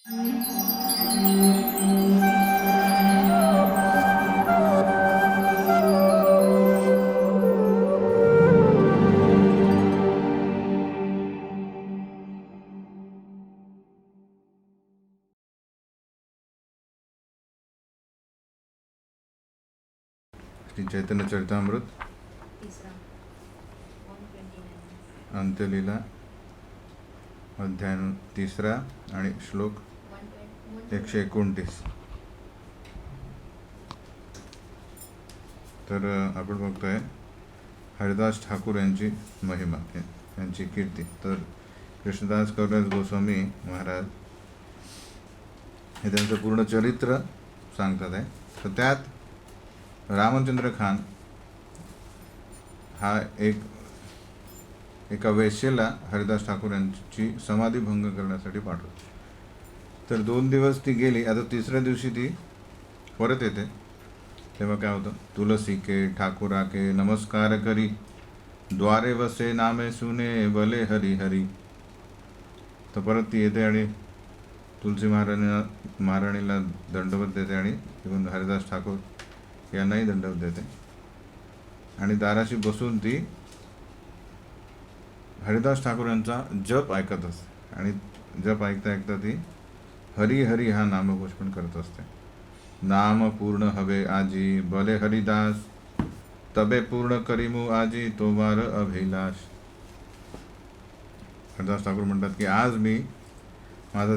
श्री चैतन्य चरितामृत अंत्यलीला अध्याय 3 आणि श्लोक 129. तर आपण बघतोय हरिदास ठाकूर यांची महिमा, यांची कीर्ती. तर कृष्णदास कविराज गोस्वामी महाराज हे त्यांचं पूर्ण चरित्र सांगतात आहे. तर त्यात रामचंद्र खान हा एका वेश्येला हरिदास ठाकूर यांची समाधी भंग करण्यासाठी पाठवतो. तर 2 दिवस ती गेली. आता 3ऱ्या दिवशी ती परत येते. तेव्हा काय होतं, तुलसी के ठाकुरा के नमस्कार करी, द्वारे वसे नामे सुने भले हरी हरी. तर परत ती येते आणि तुलसी महाराणीला दंडवत देते आणि इकडून हरिदास ठाकूर यांनाही दंडवत देते. आणि दाराशी बसून ती हरिदास ठाकूर यांचा जप ऐकत असते. आणि जप ऐकता ऐकता ती हरी हरी हा नामघोष पण करत असते. नाम पूर्ण हवे आजी, भले हरिदास, तबे पूर्ण करीमू आजी तोमार अभिलाष. हरिदास ठाकूर म्हणतात की आज मी माझा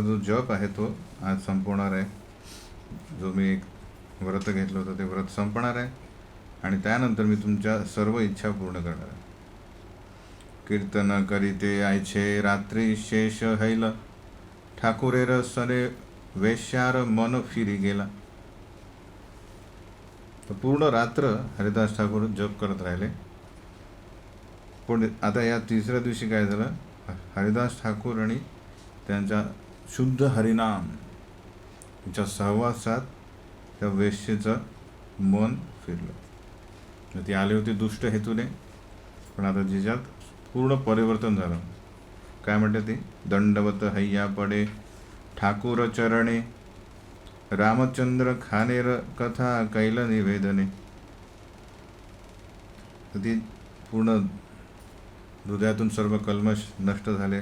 जो जप आहे तो आज संपवणार आहे. जो मी एक व्रत घेतलं होतं ते व्रत संपणार आहे आणि त्यानंतर मी तुमच्या सर्व इच्छा पूर्ण करणार आहे. कीर्तन करीते आयछे रात्री शेष हैल, ठाकुरेर सरे वेश्यार मन फिरी गेला. तर पूर्ण रात्र हरिदास ठाकूर जप करत राहिले. पण आता या 3ऱ्या दिवशी काय झालं, हरिदास ठाकूर आणि त्यांच्या शुद्ध हरिनाम यांच्या सहवासात त्या वेश्येचं मन फिरलं. ती आली होती दुष्ट हेतूने, पण आता जिच्यात पूर्ण परिवर्तन झालं. काय म्हणते ती, दंडवत हैया पडे ठाकूर चरणे, रामचंद्र खानेर कथा कैल निवेदने. तर ती पूर्ण हृदयातून सर्व कल्मश नष्ट झाले.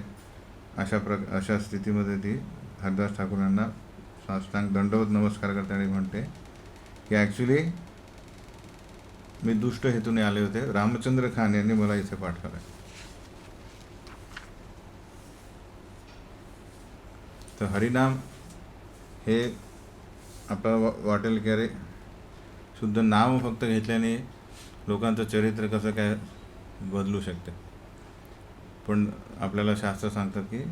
अशा स्थितीमध्ये ती हरिदास ठाकूरांना साष्टांग दंडवत नमस्कार करते आणि म्हणते की ॲक्च्युली मी दुष्ट हेतूने आले होते, रामचंद्र खान यांनी मला इथे पाठवलं. तर हरिनाम हे आपल्याला वाटेल की अरे शुद्ध नाम फक्त घेतल्याने लोकांचं चरित्र कसं काय बदलू शकते. पण आपल्याला शास्त्र सांगतात की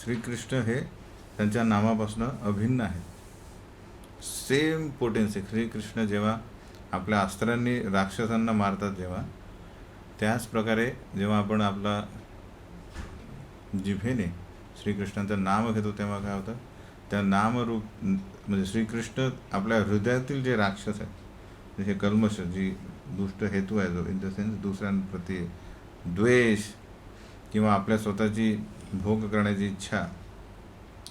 श्रीकृष्ण हे त्यांच्या नामापासून अभिन्न आहे. Same potency. श्रीकृष्ण जेव्हा आपल्या अस्त्रांनी राक्षसांना मारतात, जेव्हा त्याच प्रकारे जेव्हा आपण आपला जिभेने श्रीकृष्णांचं नाम घेतो तेव्हा काय होतं, त्या नामरूप म्हणजे श्रीकृष्ण आपल्या हृदयातील जे राक्षस आहेत, जे कल्मश, जी दुष्ट हेतू आहे, जो इन द सेन्स दुसऱ्यांप्रती द्वेष किंवा आपल्या स्वतःची भोग करण्याची इच्छा,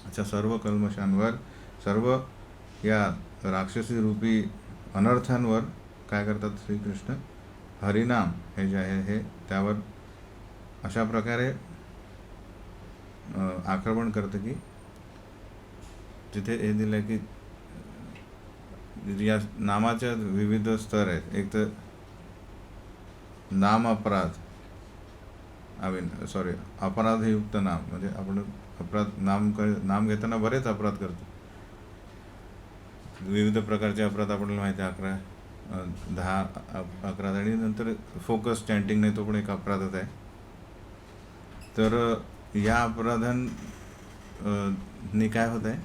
अशा सर्व कल्मशांवर, सर्व या राक्षसी रूपी अनर्थांवर काय करतात श्रीकृष्ण, हरिनाम हे जे आहे हे त्यावर अशा प्रकारे आक्रमण करतं की तिथे हे दिलं की या नामाच्या विविध स्तर आहेत. एक तर नाम अपराध, अपराधयुक्त नाम, म्हणजे आपण नाम घेताना बरेच अपराध करतो. विविध प्रकारचे अपराध आपल्याला माहिती आहे, 10 अपराध. आणि नंतर फोकस चॅन्टिंग नाही, तो पण एक अपराधच आहे. तर या अपराधांनी काय होत आहे,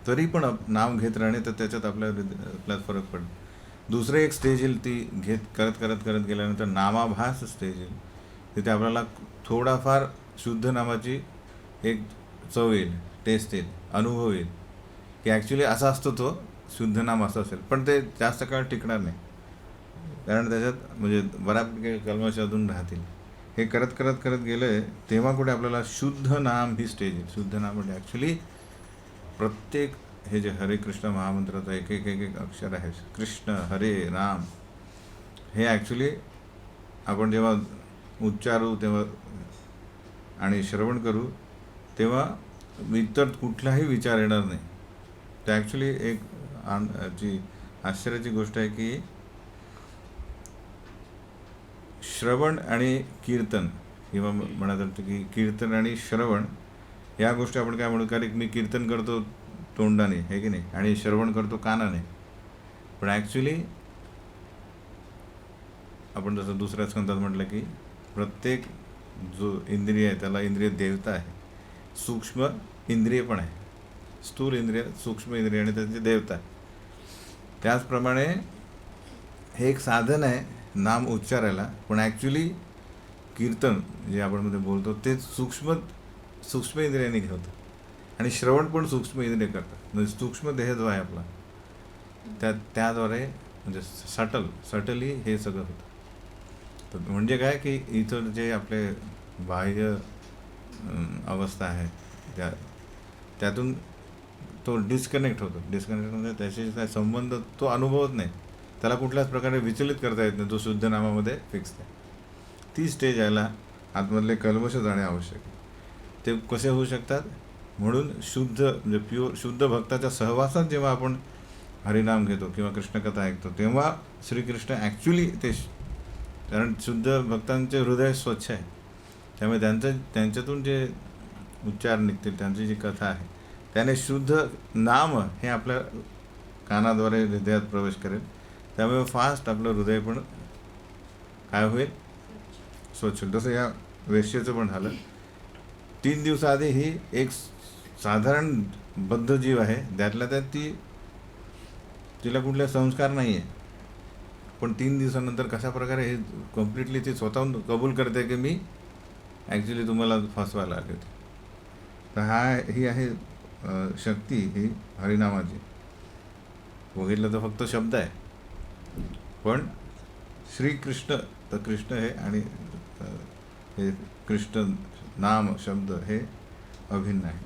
तरी पण नाव घेत राहणे, तर त्याच्यात आपल्यात फरक पडतो. दुसरं एक स्टेज येईल, ती करत गेल्यानंतर नामाभास स्टेज येईल. तिथे आपल्याला थोडाफार शुद्ध नामाची एक चव येईल, टेस्ट येईल, अनुभव येईल की ॲक्च्युली असा असतो तो शुद्ध नाम असं असेल. पण ते जास्त काळ टिकणार नाही, कारण त्याच्यात म्हणजे बऱ्यापैकी कल्मश अजून राहतील. हे करत करत करत गेलं तेव्हा कुठे आपल्याला शुद्ध नाम ही स्टेज आहे. शुद्ध नाम म्हणजे ॲक्च्युली प्रत्येक हे जे हरे कृष्ण महामंत्राचं एक एक एक एक अक्षर आहे, कृष्ण हरे राम, हे ॲक्च्युली आपण जेव्हा उच्चारू तेव्हा आणि श्रवण करू तेव्हा इतर कुठलाही विचार येणार नाही. तर ॲक्च्युली एक जी आश्चर्याची गोष्ट आहे की श्रवण आणि कीर्तन, किंवा म्हणत होतं की कीर्तन आणि श्रवण या गोष्टी आपण काय म्हणू, कारण मी कीर्तन करतो तोंडाने, हे की नाही, आणि श्रवण करतो कानाने. पण ॲक्च्युली आपण जसं दुसऱ्या स्कंदात म्हटलं की प्रत्येक जो इंद्रिय आहे त्याला इंद्रिय देवता आहे, सूक्ष्म इंद्रिय पण आहे, स्थूल इंद्रिय, सूक्ष्म इंद्रिय आणि त्याची देवता आहे. त्याचप्रमाणे हे एक साधन आहे नाम उच्चारायला, पण ॲक्च्युली कीर्तन जे आपण मध्ये बोलतो ते सूक्ष्म इंद्रियाने होतं, आणि श्रवण पण सूक्ष्म इंद्रिय करतात. म्हणजे सूक्ष्म देह जो आहे आपला त्याद्वारे म्हणजे सटली हे सगळं होतं. तर म्हणजे काय की इथं जे आपले बाह्य अवस्था आहे त्यातून तो डिस्कनेक्ट होतो. डिस्कनेक्ट म्हणजे त्याशी काय संबंध तो अनुभवत नाही, त्याला कुठल्याच प्रकारे विचलित करता येत नाही, तो शुद्ध नामामध्ये फिक्स आहे. ती स्टेज यायला आतमधले कल्मश जाणे आवश्यक आहे. ते कसे होऊ शकतात, म्हणून शुद्ध म्हणजे प्युअर शुद्ध भक्ताच्या सहवासात जेव्हा आपण हरिनाम घेतो किंवा कृष्णकथा ऐकतो तेव्हा श्रीकृष्ण ॲक्च्युली ते, कारण शुद्ध भक्तांचे हृदय स्वच्छ आहे, त्यामुळे त्यांच्यातून जे उच्चार निघतील, त्यांची जी कथा आहे त्याने शुद्ध नाम हे आपल्या कानाद्वारे हृदयात प्रवेश करेल. त्यामुळे फास्ट आपलं हृदय पण काय होईल, स्वच्छ. जसं या वेश्येचं पण झालं. 3 दिवसाआधी ही एक साधारण बद्ध जीव आहे, त्यातल्या त्यात तिला कुठले संस्कार नाही आहे, पण 3 दिवसानंतर कशा प्रकारे हे कम्प्लिटली ती स्वतःहून कबूल करते की मी ॲक्च्युली तुम्हाला फसवायला आले होते. तर ही आहे शक्ती ही हरिनामाची. बघितलं तर फक्त शब्द आहे, पण श्रीकृष्ण तर कृष्ण हे, आणि हे कृष्ण नाम शब्द हे अभिन्न आहे.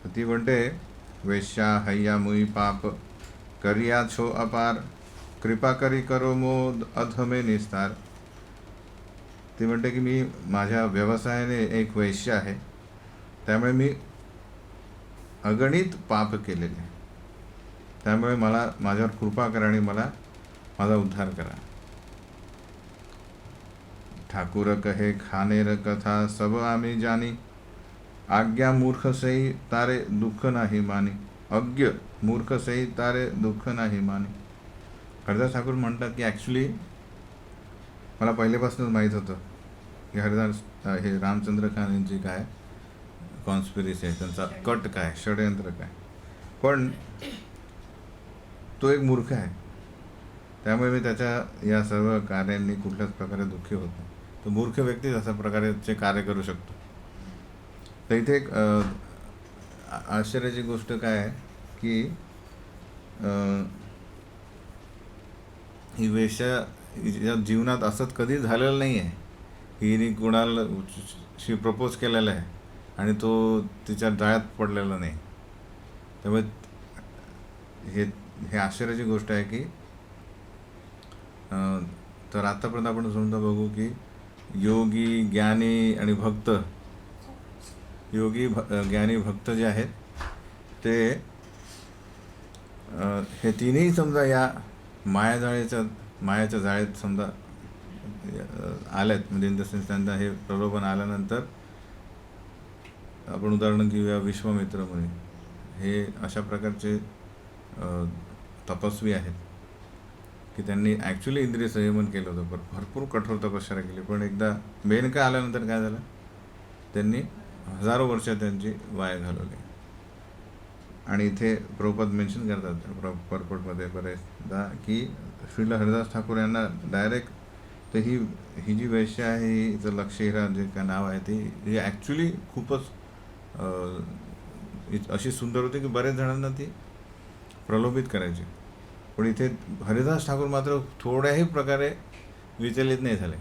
तर ती म्हणते, वेश्या हैया मुई पाप करिया छो अपार, कृपा करी करो मोद अधमे निस्तार. ती म्हणते की मी माझ्या व्यवसायाने एक वैश्य आहे, त्यामुळे मी अगणित पाप केलेले, त्यामुळे मला माझ्यावर कृपा करा आणि माझा उद्धार करा. ठाकुर कहे खानेर कथा सब आम्ही जानी, आज्ञा मूर्ख सई तारे दुःख नाही मानी. अज्ञ मूर्ख सई तारे दुःख नाही मानी. हरिदास ठाकूर म्हणतात की ॲक्च्युली मला पहिल्यापासूनच माहीत होतं की हरिदास हे रामचंद्र खान यांची काय कॉन्स्पिरसी आहे, त्यांचा कट काय, षडयंत्र काय, पण तो एक मूर्ख आहे, त्यामुळे मी त्याच्या या सर्व कार्यांनी कुठल्याच प्रकारे दुःखी होत नाही. तो मूर्ख व्यक्तीच अशा प्रकारचे कार्य करू शकतो. तर इथे एक आश्चर्याची गोष्ट काय आहे की ही वेश्या या जीवनात असंच कधी झालेलं नाही आहे. हिने कोणाला प्रपोज केलेला आहे आणि तो तिच्या जाळ्यात पडलेला नाही. त्यामुळे हे आश्चर्याची गोष्ट आहे की तर आत्तापर्यंत आपण समजा बघू की योगी, ज्ञानी आणि भक्त, योगी ज्ञानी भक्त जे आहेत ते हे तिन्ही समजा या मायाच्या जाळ्यात समजा आल्यात, म्हणजे इन द सेन्स त्यांना हे प्रलोभन आल्यानंतर आपण उदाहरण घेऊया विश्वामित्र मुनी. हे अशा प्रकारचे तपस्वी आहेत की त्यांनी ॲक्च्युली इंद्रिय संयमन केलं होतं, पण भरपूर कठोर तपश्चर्या केली, पण एकदा मेनका आल्यानंतर काय झालं, त्यांनी हजारो वर्ष त्यांची वाया घालवली. आणि इथे प्रभुपाद मेन्शन करतात पर्पटमध्ये बरेचदा की श्रील हरिदास ठाकूर यांना डायरेक्ट तर ही जी वेश्या आहे, हिचं लक्षहिरा जे काय नाव आहे, ही ॲक्च्युली खूपच अशी सुंदर होती की बरेच जणांना ती प्रलोभित करायची. पण इथे हरिदास ठाकूर मात्र थोड्याही प्रकारे विचलित नाही झाले.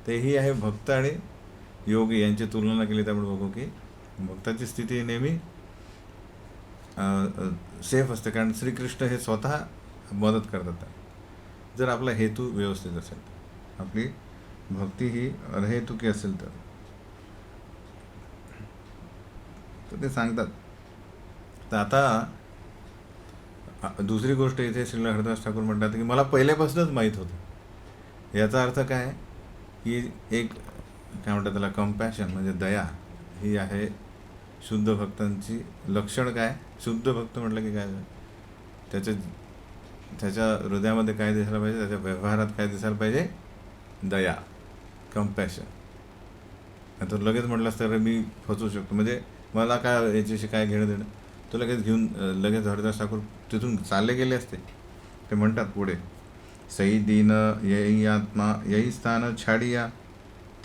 तेही आहे भक्त आणि योगी यांची तुलना केली तर आपण बघू की भक्ताची स्थिती नेहमी सेफ असते, कारण श्रीकृष्ण हे स्वतः मदत करतात जर आपला हेतू व्यवस्थित असेल, आपली भक्ती ही अहेतुकी असेल तर ते सांगतात. तर आता दुसरी गोष्ट इथे श्रील हरिदास ठाकूर म्हणतात की मला पहिल्यापासूनच माहीत होतं. याचा अर्थ काय की एक काय म्हणतात त्याला कंपॅशन म्हणजे दया ही आहे शुद्ध भक्तांची लक्षण. काय शुद्ध भक्त म्हटलं की काय त्याच्या हृदयामध्ये काय दिसायला पाहिजे, त्याच्या व्यवहारात काय दिसायला पाहिजे, दया, कंपॅशन. आता लगेच म्हटलंस तर मी फसू शकतो, म्हणजे मला काय याच्याशी काय घेणं देणं, तो लगेच घेऊन लगेच हरिदास ठाकूर तिथून चालले गेले असते. ते म्हणतात पुढे, सई दीन यही आत्मा यही स्थान छाडिया,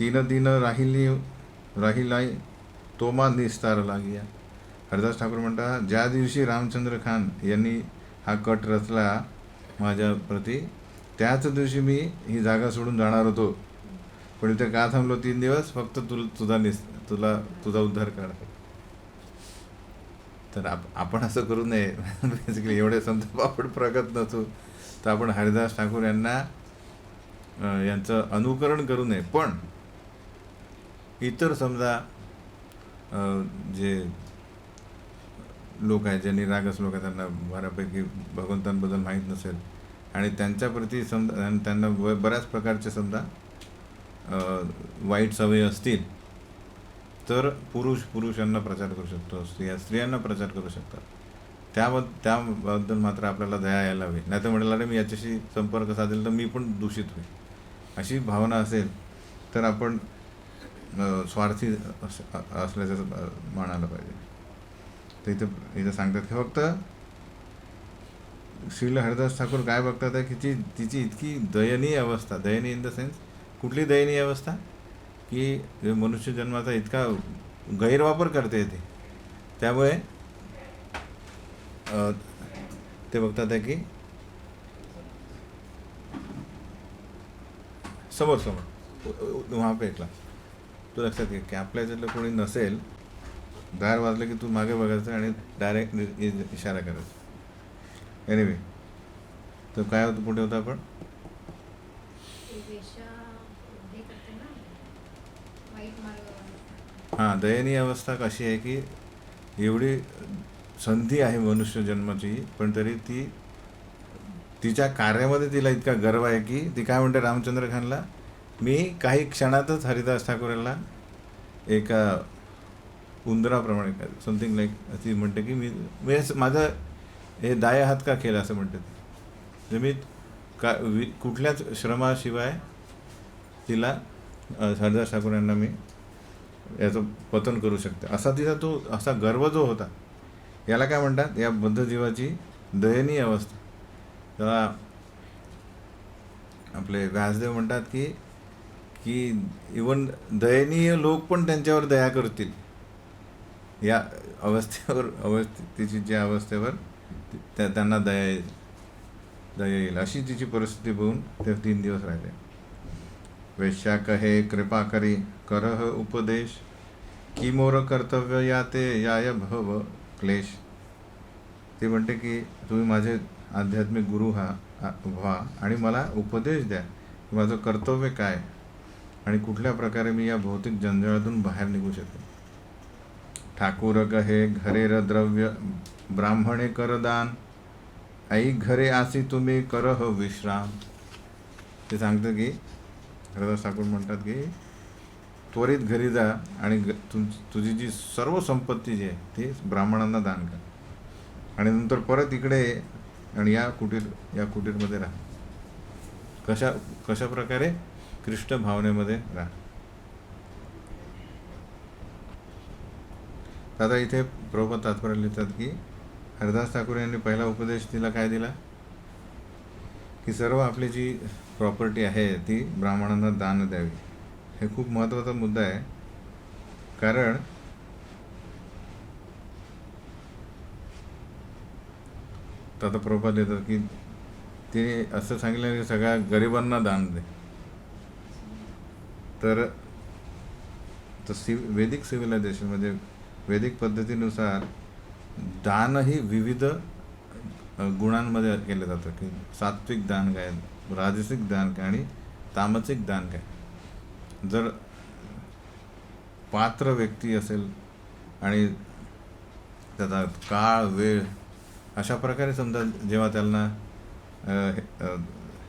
तीन दिन राहिलाई तोमा निस्तार लागिया. हरिदास ठाकूर म्हणतात, ज्या दिवशी रामचंद्र खान यांनी हा कट रचला माझ्याप्रती, त्याच दिवशी मी ही जागा सोडून जाणार होतो, पण इथे का थांबलो 3 दिवस, फक्त तुझा उद्धार करा. तर आपण असं करू नये. बेसिकली एवढे संत आपण प्रगत नसू तर आपण हरिदास ठाकूर यांचं अनुकरण करू नये. पण इतर समजा जे लोक आहेत, ज्यांनी रागस लोक आहेत, त्यांना बऱ्यापैकी भगवंतांबद्दल माहीत नसेल आणि त्यांच्याप्रती समजा त्यांना बऱ्याच प्रकारचे समजा वाईट सवयी असतील, तर पुरुषांना प्रचार करू शकतो, स्त्रियांना प्रचार करू शकतात. त्याबद्दल मात्र आपल्याला दया यायला हवी. नाही तर म्हणाला मी याच्याशी संपर्क साधेल तर मी पण दूषित होईल, अशी भावना असेल तर आपण स्वार्थी असल्याचं म्हणायला पाहिजे. तर इथं सांगतात की फक्त श्रील हरिदास ठाकूर काय बघतात आहे की तिची इतकी दयनीय अवस्था, दयनीय इन द सेन्स कुठली दयनीय अवस्था की मनुष्य जन्माचा इतका गैरवापर करते येते. त्यामुळे ते बघतात आहे की समोर वहाँ पे एकला तू लक्षात घे की आपल्या याच्यातलं कोणी नसेल, दार वाजलं की तू मागे बघायचं आणि डायरेक्ट इशारा करायचा. एनिवे, तर काय होतं पुढे होतं आपण, हां, दयनीय अवस्था कशी आहे की एवढी संधी आहे मनुष्य जन्माची, पण तरी तिच्या कार्यामध्ये तिला इतका गर्व आहे की ती काय म्हणते रामचंद्र खानला, मी काही क्षणातच हरिदास ठाकूर यांना एका उंदराप्रमाणे काय समथिंग लाईक ती म्हणते की मी माझं हे दाया हात का केला असं म्हणते ती. मी कुठल्याच श्रमाशिवाय तिला हरिदास ठाकूर यांना मी याचं पतन करू शकते, असा तिचा तो असा गर्व जो होता, याला काय म्हणतात, या बद्धजीवाची दयनीय अवस्था. त्याला आपले व्यासदेव म्हणतात की इवन दयनीय लोक पण त्यांच्यावर दया करतील या तिची ज्या अवस्थेवर त्यांना दया येईल अशी तिची परिस्थिती बघून ते 3 दिवस राहिले. वेश्या कहे कृपा करी करह उपदेश, की मोर कर्तव्य याते याय भव क्लेश. ते म्हणते की तुम्ही माझे आध्यात्मिक गुरु व्हा आणि मला उपदेश द्या, माझं कर्तव्य काय आणि कुठल्या प्रकारे मी या भौतिक जंजाळातून बाहेर निघू शकेन. ठाकूर कहे घरेर द्रव्य ब्राह्मणे करदान, आई घरे आसी तुम्ही करह विश्राम. ते सांगतं की हरिदास ठाकूर म्हणतात की त्वरित घरी जा आणि तुझी जी सर्व संपत्ती जी आहे ती ब्राह्मणांना दान कर आणि नंतर परत इकडे आणि या कुटीरमध्ये राहा. कशा प्रकारे कृष्ण भावनेमध्ये राहा. आता इथे प्रभुपाद तात्पर्य लिहितात की हरिदास ठाकूर यांनी पहिला उपदेश तिला काय दिला की सर्व आपली जी प्रॉपर्टी आहे ती ब्राह्मणांना दान द्यावी. हे खूप महत्त्वाचा मुद्दा आहे, कारण आता प्रभुपाद लिहितात की तिने असं सांगितलं की सगळ्या गरिबांना दान दे. तर तर वैदिक सिव्हिलायझेशनमध्ये वैदिक पद्धतीनुसार दानही विविध गुणांमध्ये केलं जातं, की सात्विक दान काय, राजसिक दान काय आणि तामसिक दान काय. जर पात्र व्यक्ती असेल आणि त्याचा काळ वेळ अशा प्रकारे समजा जेव्हा त्यांना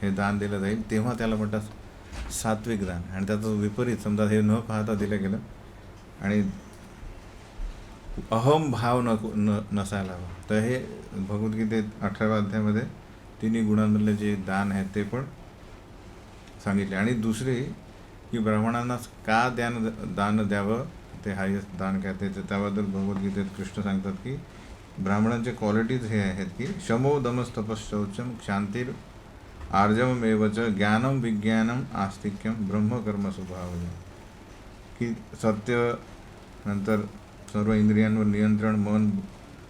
हे दान दिलं जाईल तेव्हा त्याला म्हणतात सात्विक दान. आणि त्याचं विपरीत समजा हे न पाहता दिलं गेलं आणि अहम भाव नसायला हवा, तर हे भगवद्गीतेत 18व्या अध्यायामध्ये तिन्ही गुणांमधले जे दान आहेत ते पण सांगितले. आणि दुसरी की ब्राह्मणांना का दान द्यावं, ते हायेस्ट दान काय ते त्याबद्दल भगवद्गीतेत कृष्ण सांगतात की ब्राह्मणांचे क्वालिटीज हे आहेत की शमो दमस्तपशौचम शांतीर आर्जवमेवच ज्ञानम विज्ञानम आस्तिक्यम ब्रह्मकर्म स्वभाव, की सत्य, नंतर सर्व इंद्रियांवर नियंत्रण,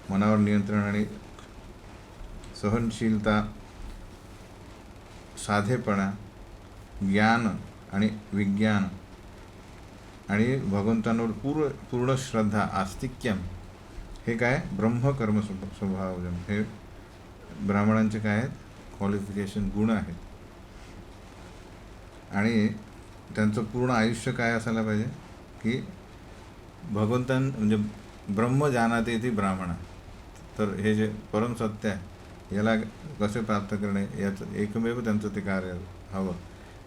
मनावर नियंत्रण आणि सहनशीलता, साधेपणा, ज्ञान आणि विज्ञान आणि भगवंतांवर पूर्ण श्रद्धा, आस्तिक्यम, हे काय ब्रह्मकर्म स्वभाव, हे ब्राह्मणांचे काय आहेत क्वालिफिकेशन, गुण आहेत. आणि त्यांचं पूर्ण आयुष्य काय असायला पाहिजे की म्हणजे ब्रह्म जानाते ती ब्राह्मण. तर हे जे परम सत्य आहे याला कसे प्राप्त करणे याचं एकमेव त्यांचं ते कार्य हवं.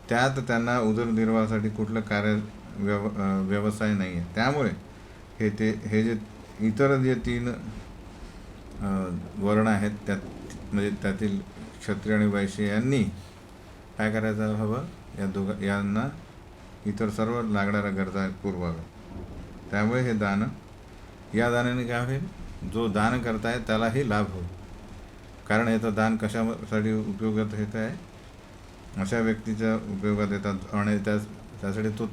त्यात त्यांना उदरनिर्वाहासाठी कुठलं व्यवसाय नाही आहे. त्यामुळे हे जे इतर जे 3 वर्ण आहेत त्यात म्हणजे त्यातील क्षत्रिय आणि वैश्य यांनी काय करायचं हवं, यांना इतर सर्व लागणाऱ्या गरजा पुरवाव्या. त्यामुळे हे दान, या दानाने काय होईल, जो दान करताय त्यालाही लाभ होईल. कारण याचं दान कशासाठी उपयोगात येत आहे, अशा व्यक्तीच्या उपयोगात येतात. आणि त्यासाठी तो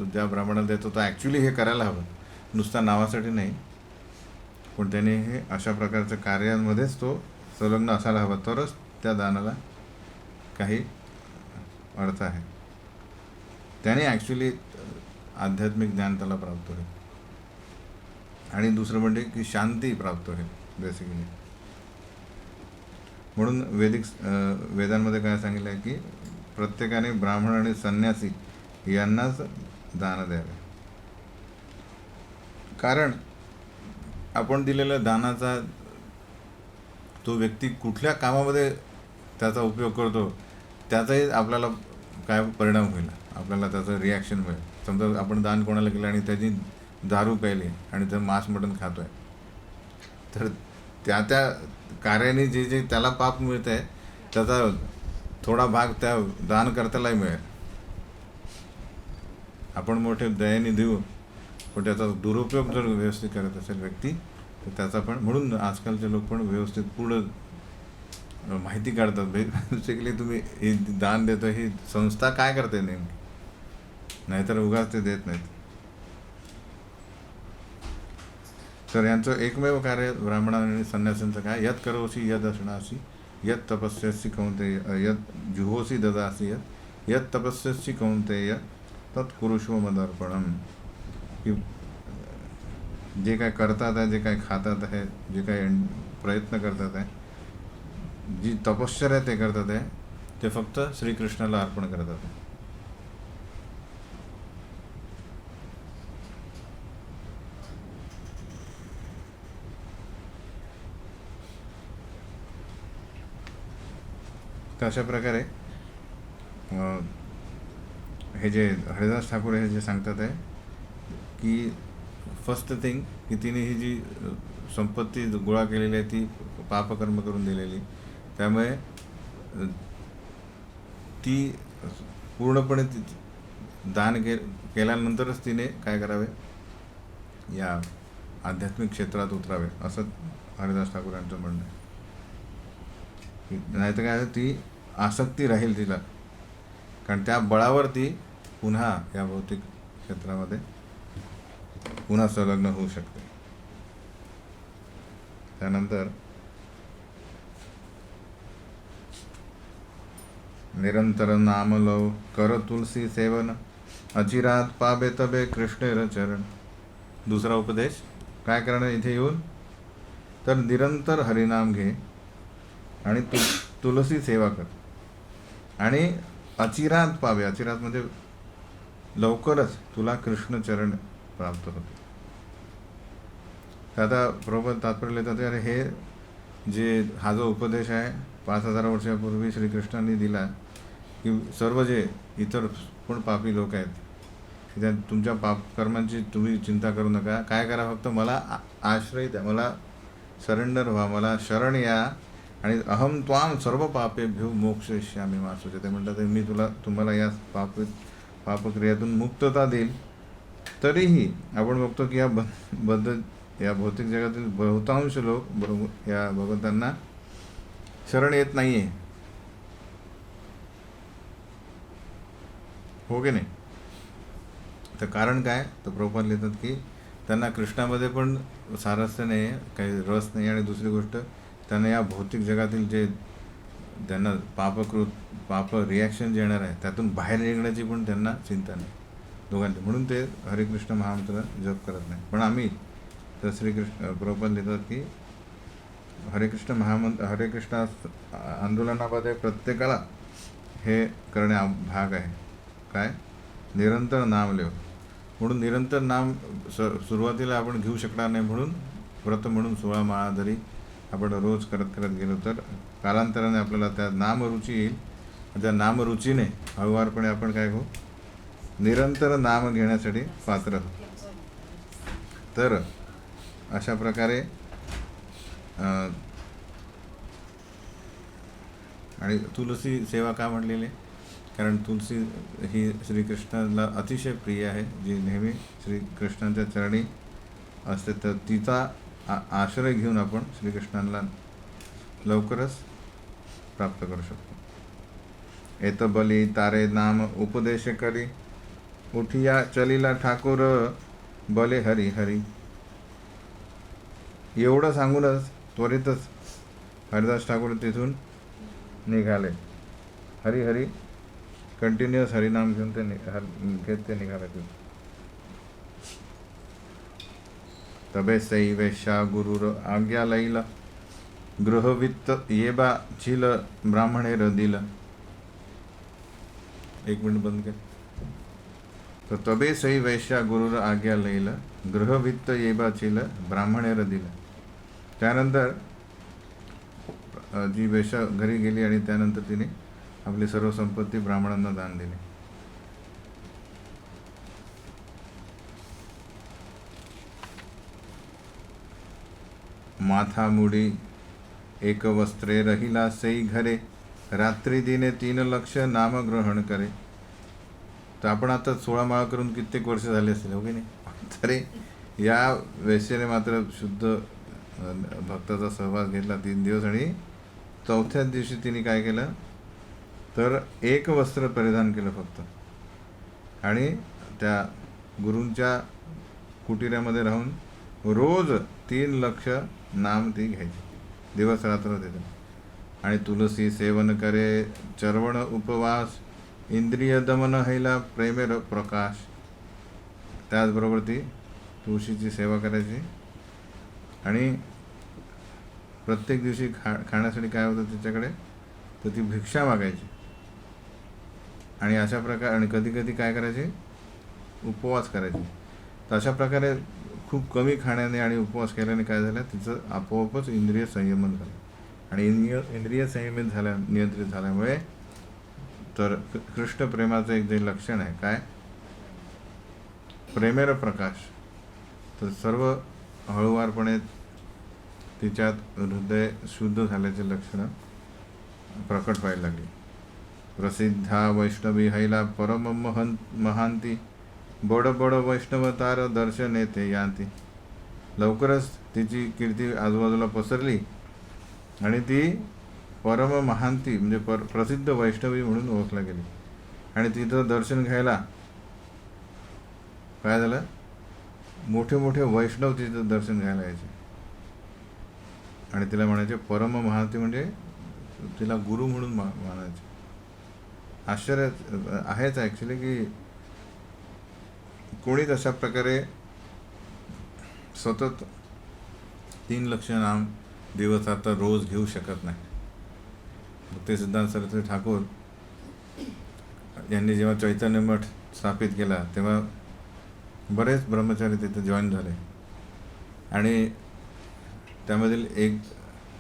ज्या ब्राह्मणाला देतो तो ॲक्च्युली हे करायला हवं, नुसता नावासाठी नाही, पण त्याने हे अशा प्रकारच्या कार्यांमध्येच तो संलग्न असायला हवा, तरच त्या दानाला काही अर्थ आहे. त्याने ॲक्च्युली आध्यात्मिक ज्ञान त्याला प्राप्त होईल. आणि दुसरं म्हणजे की शांती प्राप्त होईल बेसिकली. म्हणून वेदांमध्ये काय सांगितलं आहे की प्रत्येकाने ब्राह्मण आणि संन्यासी यांनाच दान द्यावे. कारण आपण दिलेल्या दानाचा तो व्यक्ती कुठल्या कामामध्ये त्याचा उपयोग करतो त्याचाही आपल्याला काय परिणाम होईल, आपल्याला त्याचं रिॲक्शन मिळेल. समजा आपण दान कोणाला केलं आणि त्याची दारू प्यायली आणि ते मांस मटण खातो आहे, तर त्या कार्याने जे त्याला पाप मिळतं आहे त्याचा थोडा भाग त्या दानकर्त्यालाही मिळेल. आपण मोठे दयाने देऊ, पण त्याचा दुरुपयोग जर व्यवस्थित करत असेल व्यक्ती तर त्याचा पण. म्हणून आजकालचे लोक पण व्यवस्थित पुढं माहिती काढतात, बेसिकली तुम्ही हे दान देतो ही संस्था काय करते नेमकी, नाहीतर उगाच ते देत नाहीत. तर यांचं एकमेव कार्य ब्राह्मणा आणि संन्यासांचं काय, यत करोसी यद असणासी यत तपस्यसी कौंतेय यत जुहोसी ददासी यत तपस्यसी कौंतेय तत्कुरुष्व मदर्पणम, की जे काय करतात आहे, जे काय खातात आहे, जे काय प्रयत्न करतात आहे, जी तपश्चर्या ते करतात आहे ते फक्त श्रीकृष्णाला अर्पण करतात आहे. तर अशा प्रकारे हे जे हरिदास ठाकूर हे जे सांगतात आहे की फर्स्ट थिंग की तिने ही जी संपत्ती गोळा केलेली आहे ती पापकर्म करून दिलेली, त्यामुळे ती पूर्णपणे दान केल्यानंतरच तिने काय करावे, या आध्यात्मिक क्षेत्रात उतरावे, असं हरिदास ठाकूर यांचं म्हणणं आहे. नाहीतर काय ती आसक्ती राहील तिला, कारण त्या बळावर ती पुन्हा या भौतिक क्षेत्रामध्ये पुन्हा संलग्न होऊ शकते. त्यानंतर निरंतर नाम लव कर तुलसी सेवन अचिरात पाबे तबे कृष्णेर चरण. दुसरा उपदेश काय करणार इथे येऊन, तर निरंतर हरिनाम घे आणि तुलसी सेवा कर. आणि अचिरात पावे, अचिरात म्हणजे लवकरच तुला कृष्ण चरण प्राप्त होते. तर आता प्रभुपाद तात्पर्य लिहितात, अरे हे जे हा जो उपदेश आहे 5000 वर्षापूर्वी श्रीकृष्णांनी दिला, की सर्व जे इतर पण पापी लोक आहेत, त्या तुमच्या पाप कर्मांची तुम्ही चिंता करू नका. काय करा, फक्त मला आश्रय द्या, मला सरेंडर व्हा, मला शरण या. आणि अहम त्वाम सर्व पापेभ्यो मोक्षयिष्यामि मा शुचते. ते म्हणतात मी तुम्हाला या पापक्रियातून मुक्तता देईल. तरीही आपण बघतो की या भौतिक जगातील बहुतांश लोक या भगवंतांना शरण येत नाही आहे, हो की नाही. तर कारण काय, तर प्रभुपाद लिहितात की त्यांना कृष्णामध्ये पण सारस्य नाही, काही रस नाही. आणि दुसरी गोष्ट, त्यांना या भौतिक जगातील जे त्यांना पाप रिॲक्शन जे येणार आहे त्यातून बाहेर निघण्याची पण त्यांना चिंता नाही दोघांची. म्हणून ते हरिकृष्ण महामंत्र जप करत नाही. पण आम्ही तर श्रीकृष्ण प्रभुपाद लिहितात की हरेकृष्ण आंदोलनामध्ये प्रत्येकाला हे करणे भाग आहे. काय, निरंतर नाम लेव. म्हणून निरंतर नाम सुरुवातीला आपण घेऊ शकणार नाही, म्हणून व्रत म्हणून 16 माळा जरी आपण रोज करत गेलो तर कालांतराने आपल्याला त्या नामरुची येईल. त्या नामरुचीने हळूवारपणे आपण काय हो, निरंतर नाम घेण्यासाठी पात्र हो. तर अशा प्रकारे आणि तुलसी सेवा का म्हटलेली, कारण तुलसी ही श्रीकृष्णाला अतिशय प्रिय आहे, जी नेहमी श्रीकृष्णांच्या चरणी असते. तर तिचा आश्रय घेऊन आपण श्रीकृष्णांना लवकरच प्राप्त करू शकतो. एत बली तारे नाम उपदेश करी, उठिया चलिला ठाकूर बले हरी हरी. एवढं सांगूनच त्वरितच हरिदास ठाकूर तिथून निघाले. हरी हरी कंटिन्युअस हरिनाम घेऊन ते निघाले. तबे सई वैश्या गुरुर आज्ञा लैला, गृहवित्त येबा छिल ब्राह्मणेर दिल. एक मिनिट बंद कर. तर तबे सई वैश्या गुरुर आज्ञा लैला, गृहवित्त येबा छिल ब्राह्मणेर दिल. त्यानंतर जी वेश्या घरी गेली आणि त्यानंतर तिने आपली सर्व संपत्ती ब्राह्मणांना दान दिली. माथा मुडी एक वस्त्रे रहिला सई घरे, रात्री दिने 3 लक्ष नाम ग्रहण करे. तर आपण आता 16 माळा करून कित्येक वर्ष झाले असतील, हो की नाही. तरी या वेश्येने मात्र शुद्ध भक्ताचा सहवास घेतला 3 दिवस. आणि 4थ्या दिवशी तिने काय केलं, तर एक वस्त्र परिधान केलं फक्त. आणि त्या गुरूंच्या कुटिरामध्ये राहून रोज 3 लक्ष नाम ती घ्यायची, दिवस रात्र तिथे. आणि तुलसी सेवन करे चरवण उपवास, इंद्रिय दमन हैला प्रेमेर प्रकाश. त्याचबरोबर ती तुळशीची सेवा करायची. आणि प्रत्येक दिवशी खाण्यासाठी काय होतं तिच्याकडे, तर ती भिक्षा मागायची. आणि अशा प्रकारे, आणि कधी कधी काय करायचे, उपवास करायचे. तर अशा प्रकारे खूप कमी खाण्याने आणि उपवास केल्याने काय झालं, तिचं आपोआपच इंद्रिय संयमन झालं. आणि इंद्रिय नियंत्रित झाल्यामुळे तर कृष्ण प्रेमाचं एक जे लक्षण आहे, काय, प्रेमेर प्रकाश. तर सर्व हळूवारपणे तिच्यात हृदय शुद्ध झाल्याचे लक्षणं प्रकट व्हायला लागली. प्रसिद्धा वैष्णवी हैला परम महांती, बड बड वैष्णवतार दर्शन येते यांती. लवकरच तिची कीर्ती आजूबाजूला पसरली आणि ती परम महांती म्हणजे प्रसिद्ध वैष्णवी म्हणून ओळखला गेली. आणि तिथं दर्शन घ्यायला काय झालं, मोठे मोठे वैष्णव तिथं दर्शन घ्यायला यायचे. आणि तिला म्हणायचे परम महांती, म्हणजे तिला गुरु म्हणून मानायचे. आश्चर्य आहेच ॲक्च्युली की कोणीच अशा प्रकारे सतत 3 लक्ष नाम दिवसात रोज घेऊ शकत नाही. भक्ती सिद्धांत सरस्वती ठाकूर यांनी जेव्हा चैतन्य मठ स्थापित केला तेव्हा बरेच ब्रह्मचारी तिथे जॉईन झाले आणि त्यामधील एक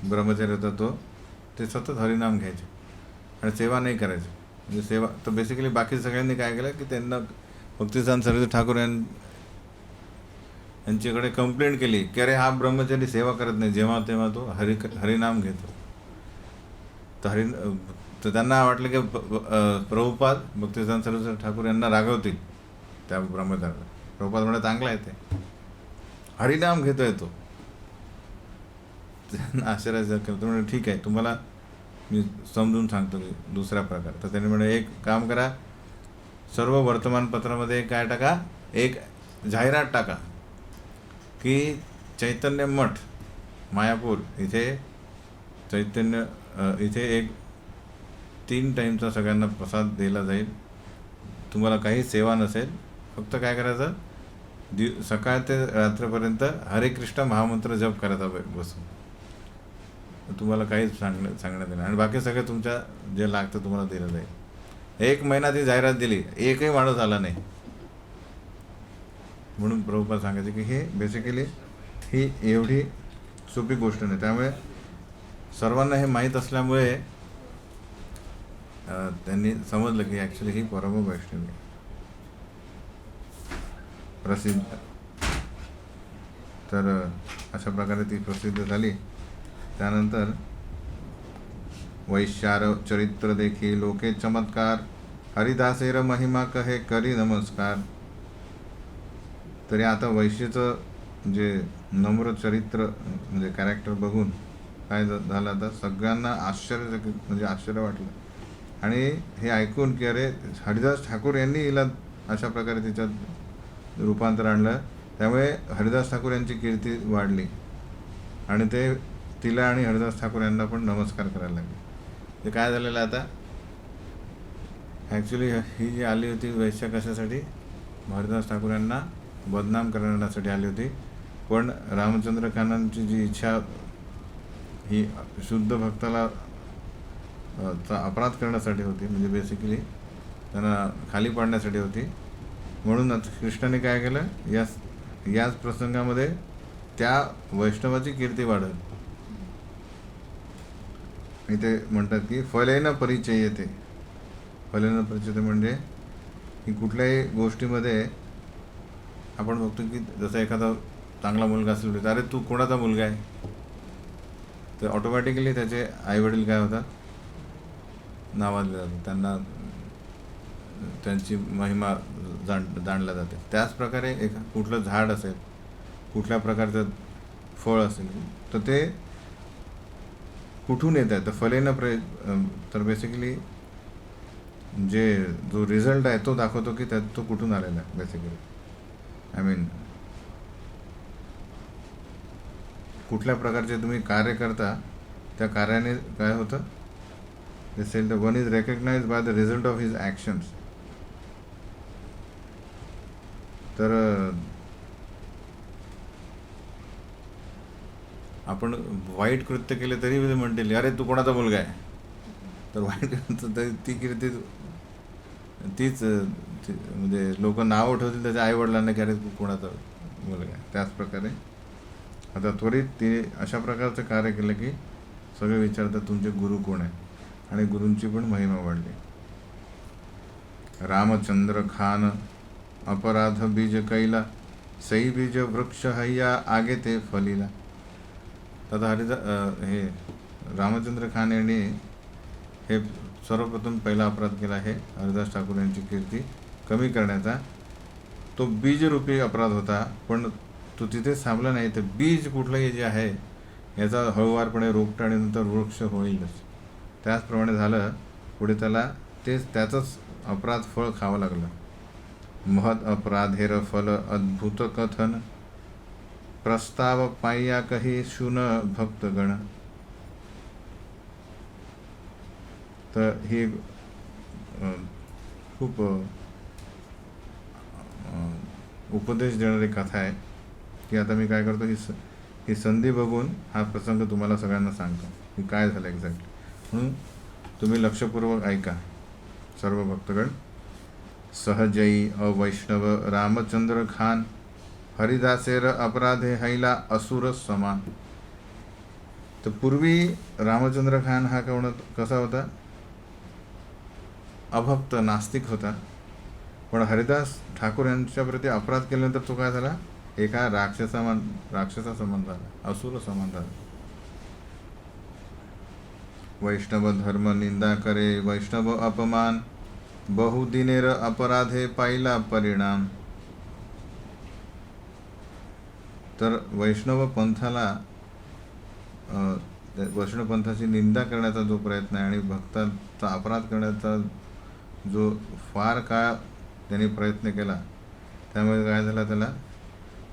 ब्रह्मचारी होता तो ते सतत हरिनाम घ्यायचे आणि सेवा नाही करायचे. म्हणजे सेवा तर बेसिकली बाकी सगळ्यांनी काय केलं की त्यांना भक्तिसिद्धांत सरस्वती ठाकूर यांच्याकडे कंप्लेंट केली की अरे हा ब्रह्मचारी सेवा करत नाही, जेव्हा तेव्हा तो हरिनाम घेतो. तर त्यांना वाटलं की प्रभुपाद भक्तिसिद्धांत सरस्वती ठाकूर यांना रागवतील त्या ब्रह्मचार्याला. प्रभुपाद म्हणजे चांगला आहे, ते हरिनाम घेतोय तो. त्यांना आश्चर्य केलं. तर म्हणजे ठीक आहे, तुम्हाला मी समजून सांगतो की दुसरा प्रकार. तर त्यांनी म्हणजे एक काम करा, सर्व वर्तमानपत्रामध्ये काय टाका, एक जाहिरात टाका की चैतन्य मठ मायापूर इथे इथे एक 3 टाईमचा सगळ्यांना प्रसाद दिला जाईल. तुम्हाला काही सेवा नसेल, फक्त काय करायचं, सकाळ ते रात्रीपर्यंत हरे कृष्ण महामंत्र जप करायचा बसून. तुम्हाला काहीच सांगण्यात येणार आणि बाकी सगळं तुमच्या जे लागतं तुम्हाला दिलं जाईल. 1 महिना ती जाहिरात दिली, एकही माणूस आला नाही. म्हणून प्रभुपाद सांगायचे की हे बेसिकली ही एवढी सोपी गोष्ट नाही. त्यामुळे सर्वांना हे माहीत असल्यामुळे त्यांनी समजलं की ॲक्च्युली ही परम वैष्णवी प्रसिद्ध. तर अशा प्रकारे ती प्रसिद्ध झाली. त्यानंतर वैश्यार चरित्र देखी लोके चमत्कार, हरिदासेर महिमा कहे करी नमस्कार. तरी आता वैश्यचं जे नम्र चरित्र म्हणजे कॅरेक्टर बघून काय झालं, आता सगळ्यांना आश्चर्य वाटलं आणि हे ऐकून की अरे हरिदास ठाकूर यांनी हिला अशा प्रकारे तिच्यात रूपांतर आणलं. त्यामुळे हरिदास ठाकूर यांची कीर्ती वाढली आणि ते तिला आणि हरिदास ठाकूर यांना पण नमस्कार करायला लागले. ते काय झालेलं आता, ॲक्च्युली ही जी आली होती वैश्य कशासाठी, हरिदास ठाकूर यांना बदनाम करण्यासाठी आली होती. पण रामचंद्र खानांची जी इच्छा ही शुद्ध भक्ताला अपराध करण्यासाठी होती, म्हणजे बेसिकली त्यांना खाली पाडण्यासाठी होती. म्हणून कृष्णाने काय केलं, याच प्रसंगामध्ये त्या वैष्णवाची कीर्ती वाढत. इथे म्हणतात की फलेन परिचय येते. फलेन परिचय म्हणजे की कुठल्याही गोष्टीमध्ये आपण बघतो की जसं एखादा चांगला मुलगा असेल तर अरे तू कोणाचा मुलगा आहे, तर ऑटोमॅटिकली त्याचे आईवडील काय होतात, नावाजले जातात, त्यांना त्यांची महिमा जाणल्या जाते. त्याचप्रकारे कुठलं झाड असेल, कुठल्या प्रकारचं फळ असेल, तर ते कुठून येत आहे, तर फलेनं तर बेसिकली जो रिझल्ट आहे तो दाखवतो की तो कुठून आलेला आहे. बेसिकली आय मीन कुठल्या प्रकारचे तुम्ही कार्य करता त्या कार्याने काय होतं, ते सेल the one is recognise by the result of his actions. तर आपण वाईट कृत्य केले तरी म्हणतील अरे तू कोणाचा मुलगा आहे, तर वाईट ती कीर्ती तीच म्हणजे लोक नाव ठेवतील त्याच्या आईवडिलांना की अरे तू कोणाचा मुलगा आहे. त्याचप्रकारे आता त्वरित ते अशा प्रकारचं कार्य केलं की सगळे विचारतात तुमचे गुरु कोण आहे, आणि गुरूंची पण महिमा वाढली. रामचंद्र खान अपराध बीज कैला, सई बीज वृक्ष हैया आगे ते फलिला. आता हे रामचंद्र खान यांनी हे सर्वप्रथम पहिला अपराध केला आहे हरिदास ठाकूर यांची कीर्ती कमी करण्याचा. तो बीजरूपी अपराध होता, पण तो तिथेच थांबला नाही. तर बीज कुठलंही जे आहे याचा हळूवारपणे रोपटा आणि नंतर वृक्ष होईलच. त्याचप्रमाणे झालं. पुढे त्याला त्याचंच अपराध फळ खावं लागलं. महद अपराधेर फल अद्भुत कथन, प्रस्ताव पाय्या कही शून भक्तगण. तर ही खूप उपदेश देणारी कथा आहे की आता मी काय करतो, ही संधी बघून हा प्रसंग तुम्हाला सगळ्यांना सांगतो की काय झालं एक्झॅक्टली. म्हणून तुम्ही लक्षपूर्वक ऐका सर्व भक्तगण. सहजई अवैष्णव रामचंद्र खान हरिदासेर अपराधे हैला असुर समान. तर पूर्वी रामचंद्र खान हा कसा होता, अभक्त नास्तिक होता. पण हरिदास ठाकूर यांच्याप्रती अपराध केल्यानंतर तो काय झाला, एका राक्षसा समान झाला, असुर समान झाला. वैष्णव धर्म निंदा करे वैष्णव अपमान, बहुदिनेर अपराधे पाहिला परिणाम. तर वैष्णव पंथाची निंदा करण्याचा जो प्रयत्न आहे आणि भक्तांचा अपराध करण्याचा जो फार काळ त्यांनी प्रयत्न केला, त्यामुळे काय झाला,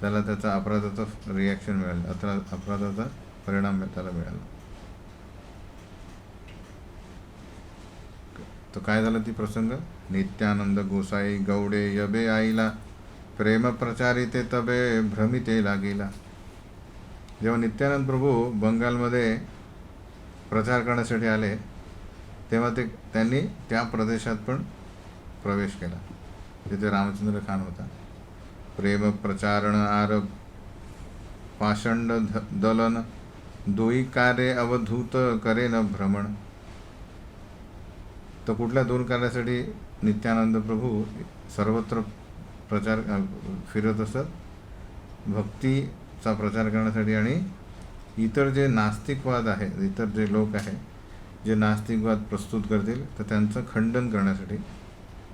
त्याला त्याचा अपराधाचं रिॲक्शन मिळालं, अपराधाचा परिणाम त्याला मिळाला. तर काय झालं ती प्रसंग. नित्यानंद गोसाई गौडे यबे आईला, प्रेम प्रचारिते तबे भ्रमिते लागेला. जेव्हा नित्यानंद प्रभू बंगालमध्ये प्रचार करण्यासाठी आले तेव्हा त्यांनी त्या प्रदेशात पण प्रवेश केला जिथे रामचंद्र खान होता. प्रेम प्रचारण आरब पाषंड दलन, दोई कार्य अवधूत करे न भ्रमण. तर कुठल्या दोन कार्यासाठी नित्यानंद प्रभू सर्वत्र प्रचार फिरत असत, भक्तीचा प्रचार करण्यासाठी आणि इतर जे नास्तिकवाद आहे, इतर जे लोक आहे जे नास्तिकवाद प्रस्तुत करतील तर त्यांचं खंडन करण्यासाठी,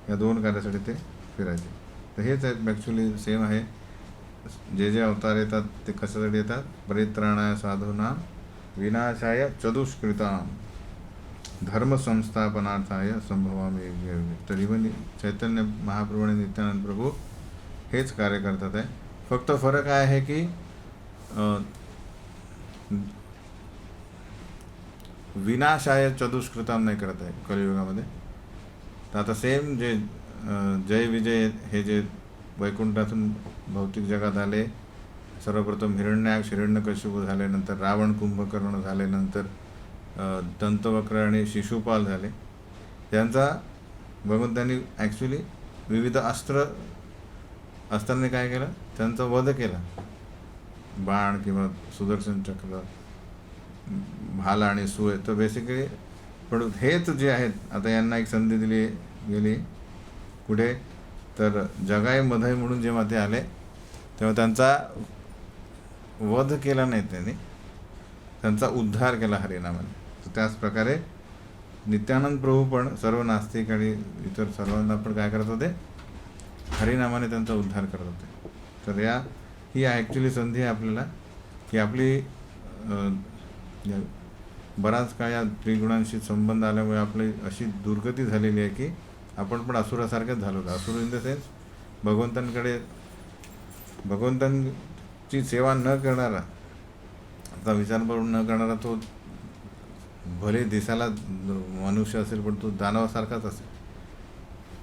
या दोन कार्यासाठी ते फिरायचे. तर हेच ॲक्च्युली सेम आहे. जे अवतार येतात ते कशासाठी येतात, परित्राणाय साधूनां विनाशाय चतुष्कृतां धर्म संस्थापनार्थाय संभवामी युगे युगे. तर इव्हन चैतन्य महाप्रभू आणि नित्यानंद प्रभू हेच कार्य करतात आहे. फक्त फरक काय आहे की विनाशाय चतुष्कृताम नाही करत आहे कलियुगामध्ये. तर आता सेम जे जय विजय हे जे वैकुंठातून भौतिक जगात आले, सर्वप्रथम हिरण्यकशिपू झाले, नंतर रावण कुंभकर्ण झाले, नंतर दंतवक्र आणि शिशुपाल झाले. त्यांचा भगवंतांनी ॲक्च्युली विविध अस्त्रांनी काय केलं, त्यांचा वध केला. बाण किंवा सुदर्शन चक्र, भाला आणि सुय. तर बेसिकली पण हेच जे आहेत, आता यांना एक संधी दिली गेली कुठे, तर जगाई मधय म्हणून जेव्हा ते आले तेव्हा त्यांचा वध केला नाही, त्यांनी त्यांचा उद्धार केला हरिनामाने. तर त्याच प्रकारे नित्यानंद प्रभू पण सर्व नास्तिक आणि इतर सर्वांना पण काय करत होते, हरिनामाने त्यांचा उद्धार करत होते. तर ही ॲक्च्युली संधी आहे आपल्याला की आपली बराच काळ या त्रिगुणांशी संबंध आल्यामुळे आपली अशी दुर्गती झालेली आहे की आपण पण असुरासारखेच झालो होतो. असुर इन द सेन्स भगवंतांची सेवा न करणारा, आता विचार करून न करणारा, तो भले दिसायला मनुष्य असेल पण तो दानवासारखाच असेल.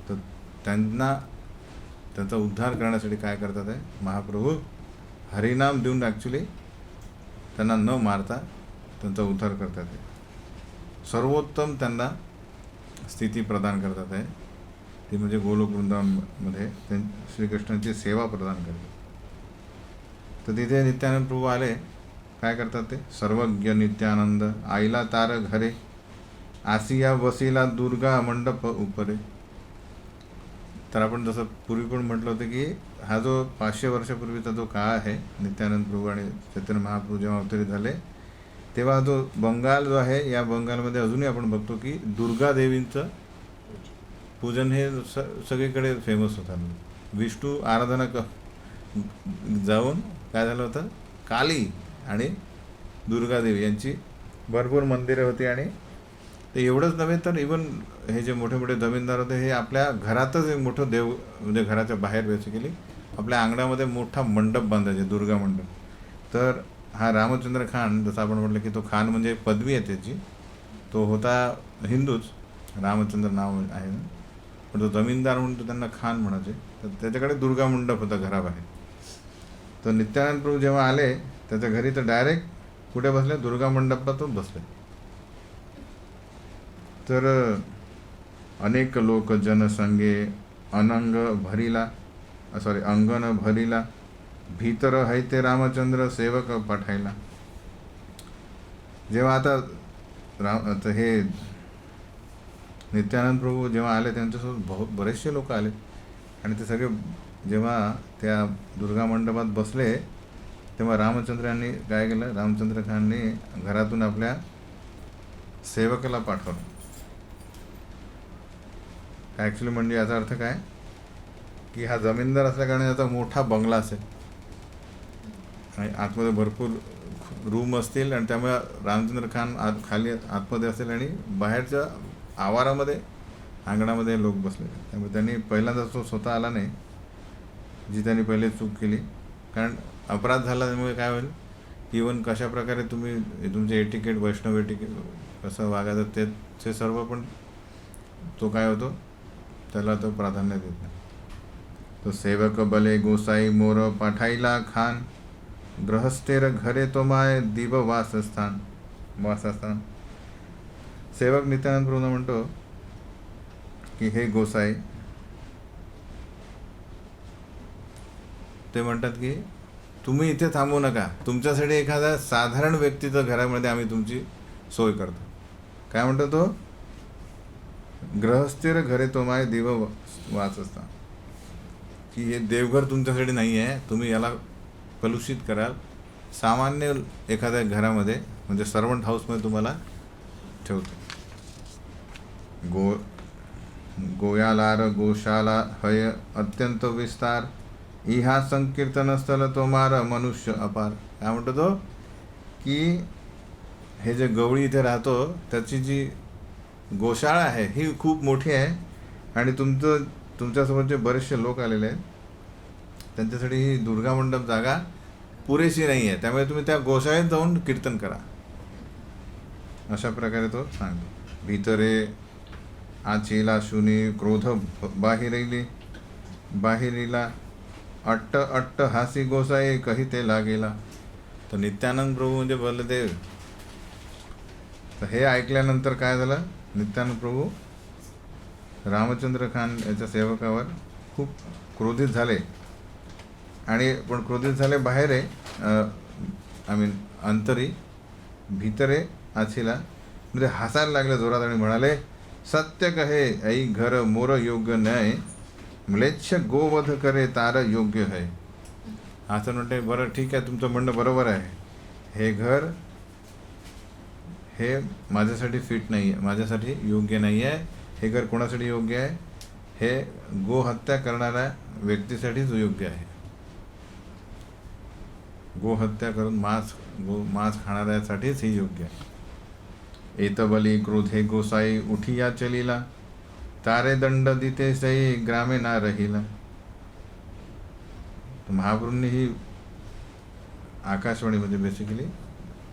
तर त्यांचा उद्धार करण्यासाठी काय करतात आहे महाप्रभू, हरिनाम देऊन ॲक्च्युली त्यांना न मारता त्यांचा उद्धार करतात आहे. सर्वोत्तम त्यांना स्थिती प्रदान करतात आहे, ती म्हणजे गोलोक वृंदावनमध्ये श्रीकृष्णाची सेवा प्रदान करतात. तर तिथे नित्यानंद प्रभू आले, काय करतात ते, सर्वज्ञ नित्यानंद आईला तार घरे, आसिया वसिला दुर्गा मंडप उपरे. तर आपण जसं पूर्वी पण म्हटलं होतं की हा जो 500 वर्षापूर्वीचा जो काळ आहे, नित्यानंद प्रभू आणि चैतन्य महाप्रभू जेव्हा अवतरित झाले तेव्हा जो बंगाल जो आहे, या बंगालमध्ये अजूनही आपण बघतो की दुर्गा देवींचं पूजन हे सगळीकडे फेमस होतं. विष्णू आराधना जाऊन काय झालं होतं, काली आणि दुर्गादेवी यांची भरपूर मंदिरं होती. आणि ते एवढंच नव्हे तर इवन हे जे मोठे मोठे जमीनदार होते हे आपल्या घरातच एक मोठं देव, म्हणजे घराच्या बाहेर बेसिकली आपल्या अंगणामध्ये मोठा मंडप बांधायचे, दुर्गा मंडप. तर हा रामचंद्र खान, जसं आपण म्हटलं की तो खान म्हणजे पदवी आहे त्याची, तो होता हिंदूच, रामचंद्र नाव आहे, पण तो जमीनदार म्हणून तो त्यांना खान म्हणायचे. तर त्याच्याकडे दुर्गा मंडप होता घराबाहेर. तर नित्यानंद प्रभू जेव्हा आले त्याच्या घरी तर डायरेक्ट कुठे बसले? दुर्गा मंडपातच बसले. तर अनेक लोक जनसंगे अनंग भरिला अंगण भरिला भीतर है ते रामचंद्र सेवक पाठायला. जेव्हा आता हे नित्यानंद प्रभू जेव्हा आले त्यांच्यासोबत बरेचसे लोक आले आणि ते सगळे जेव्हा त्या दुर्गा मंडपात बसले तेव्हा रामचंद्रांनी काय केलं? रामचंद्र खानने घरातून आपल्या सेवकाला पाठवलं. ॲक्च्युली म्हणजे याचा अर्थ काय की हा जमीनदार असल्याकारणे याचा मोठा बंगला असेल आणि आतमध्ये भरपूर रूम असतील आणि त्यामुळे रामचंद्र खान खाली आतमध्ये असेल आणि बाहेरच्या आवारामध्ये अंगणामध्ये लोक बसले. त्यामुळे त्यांनी पहिल्यांदा तो स्वतः आला नाही, जी त्यांनी पहिले चूक केली. कारण अपराध झाला त्यामुळे काय होईल, इवन कशा प्रकारे तुम्ही तुमचे एटिकेट वैष्णव एटिकेट कसं वागायचं ते सर्व पण तो काय होतो त्याला तो प्राधान्य देत नाही. तो सेवक बले गोसाई मोर पाठाईला खान गृहस्थेर घरे तो माय दिव वासस्थान. सेवक नित्यानंद प्रभू म्हणतो की हे गोसाई, ते म्हणतात की तुम्ही इथे थांबू नका, तुमच्यासाठी एखाद्या साधारण व्यक्तीचं घरामध्ये आम्ही तुमची सोय करतो. काय म्हणतो तो? गृहस्थेर घरे तो माय दिव वासस्थान, की हे देवघर तुमच्यासाठी नाही आहे, तुम्ही याला कलुषित कराल. सामान्य एखाद्या घरामध्ये म्हणजे सर्वंट हाऊसमध्ये तुम्हाला ठेवतो. गोयालार गोशाला हय अत्यंत विस्तार इहा संकीर्तन स्थल तो मार मनुष्य अपार. काय म्हणतो तो की हे जे गवळी इथे राहतो त्याची जी गोशाळा आहे ही खूप मोठी आहे आणि तुमच्यासोबत जे बरेचसे लोक आलेले आहेत त्यांच्यासाठी ही दुर्गा मंडप जागा पुरेशी नाही आहे, त्यामुळे तुम्ही त्या गोशाळेत जाऊन कीर्तन करा. अशा प्रकारे तो सांगतो. भीतरे आचीला शुनी क्रोध बाहेरीला अट्ट अट्ट हासी गोसाई कही ते लागेला. तर नित्यानंद प्रभू म्हणजे बलदेव. तर हे ऐकल्यानंतर काय झालं, नित्यानंद प्रभू रामचंद्र खान याच्या सेवकावर खूप क्रोधित झाले. आणि पण क्रोधित झाले बाहेर आहे अंतरी, भीतरे आचीला म्हणजे हसायला लागले जोरात आणि म्हणाले सत्य कहे ऐ घर मोर योग्य नय म्लेच्छ गोवध करे तार योग्य है. असं म्हणते बरं ठीक आहे, तुमचं म्हणणं बरोबर आहे, हे घर हे माझ्यासाठी फिट नाही आहे, माझ्यासाठी योग्य नाही आहे. हे घर कोणासाठी योग्य आहे? हे गोहत्या करणाऱ्या व्यक्तीसाठीच योग्य आहे. गोहत्या करून मांस खाणाऱ्यासाठीच हे योग्य आहे. एतबली क्रोधे गोसाई उठिया चलिला तारे दंड दिते सई ग्रामे ना रहिला. महाप्रभूंनी ही आकाशवाणी म्हणजे बेसिकली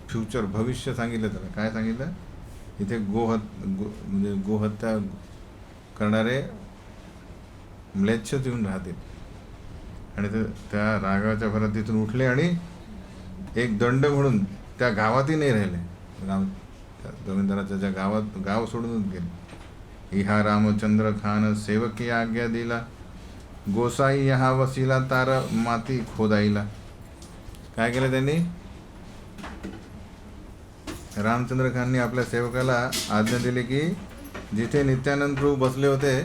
फ्युचर भविष्य सांगितलं. त्याला काय सांगितलं? इथे म्हणजे गोहत्या करणारे म्लेच्छच येऊन राहतील आणि ते त्या रागाच्या भरात तिथून उठले आणि एक दंड म्हणून त्या गावातही नाही राहिले. जमीनदाराच्या ज्या गावात गाव सोडूनच गेले. इहा रामचंद्र खान सेवकी आज्ञा दिला गोसाई यहा वसिला तार माती खोदाईला. काय केलं त्यांनी? रामचंद्र खाननी आपल्या सेवकाला आज्ञा दिली की जिथे नित्यानंद प्रभू बसले होते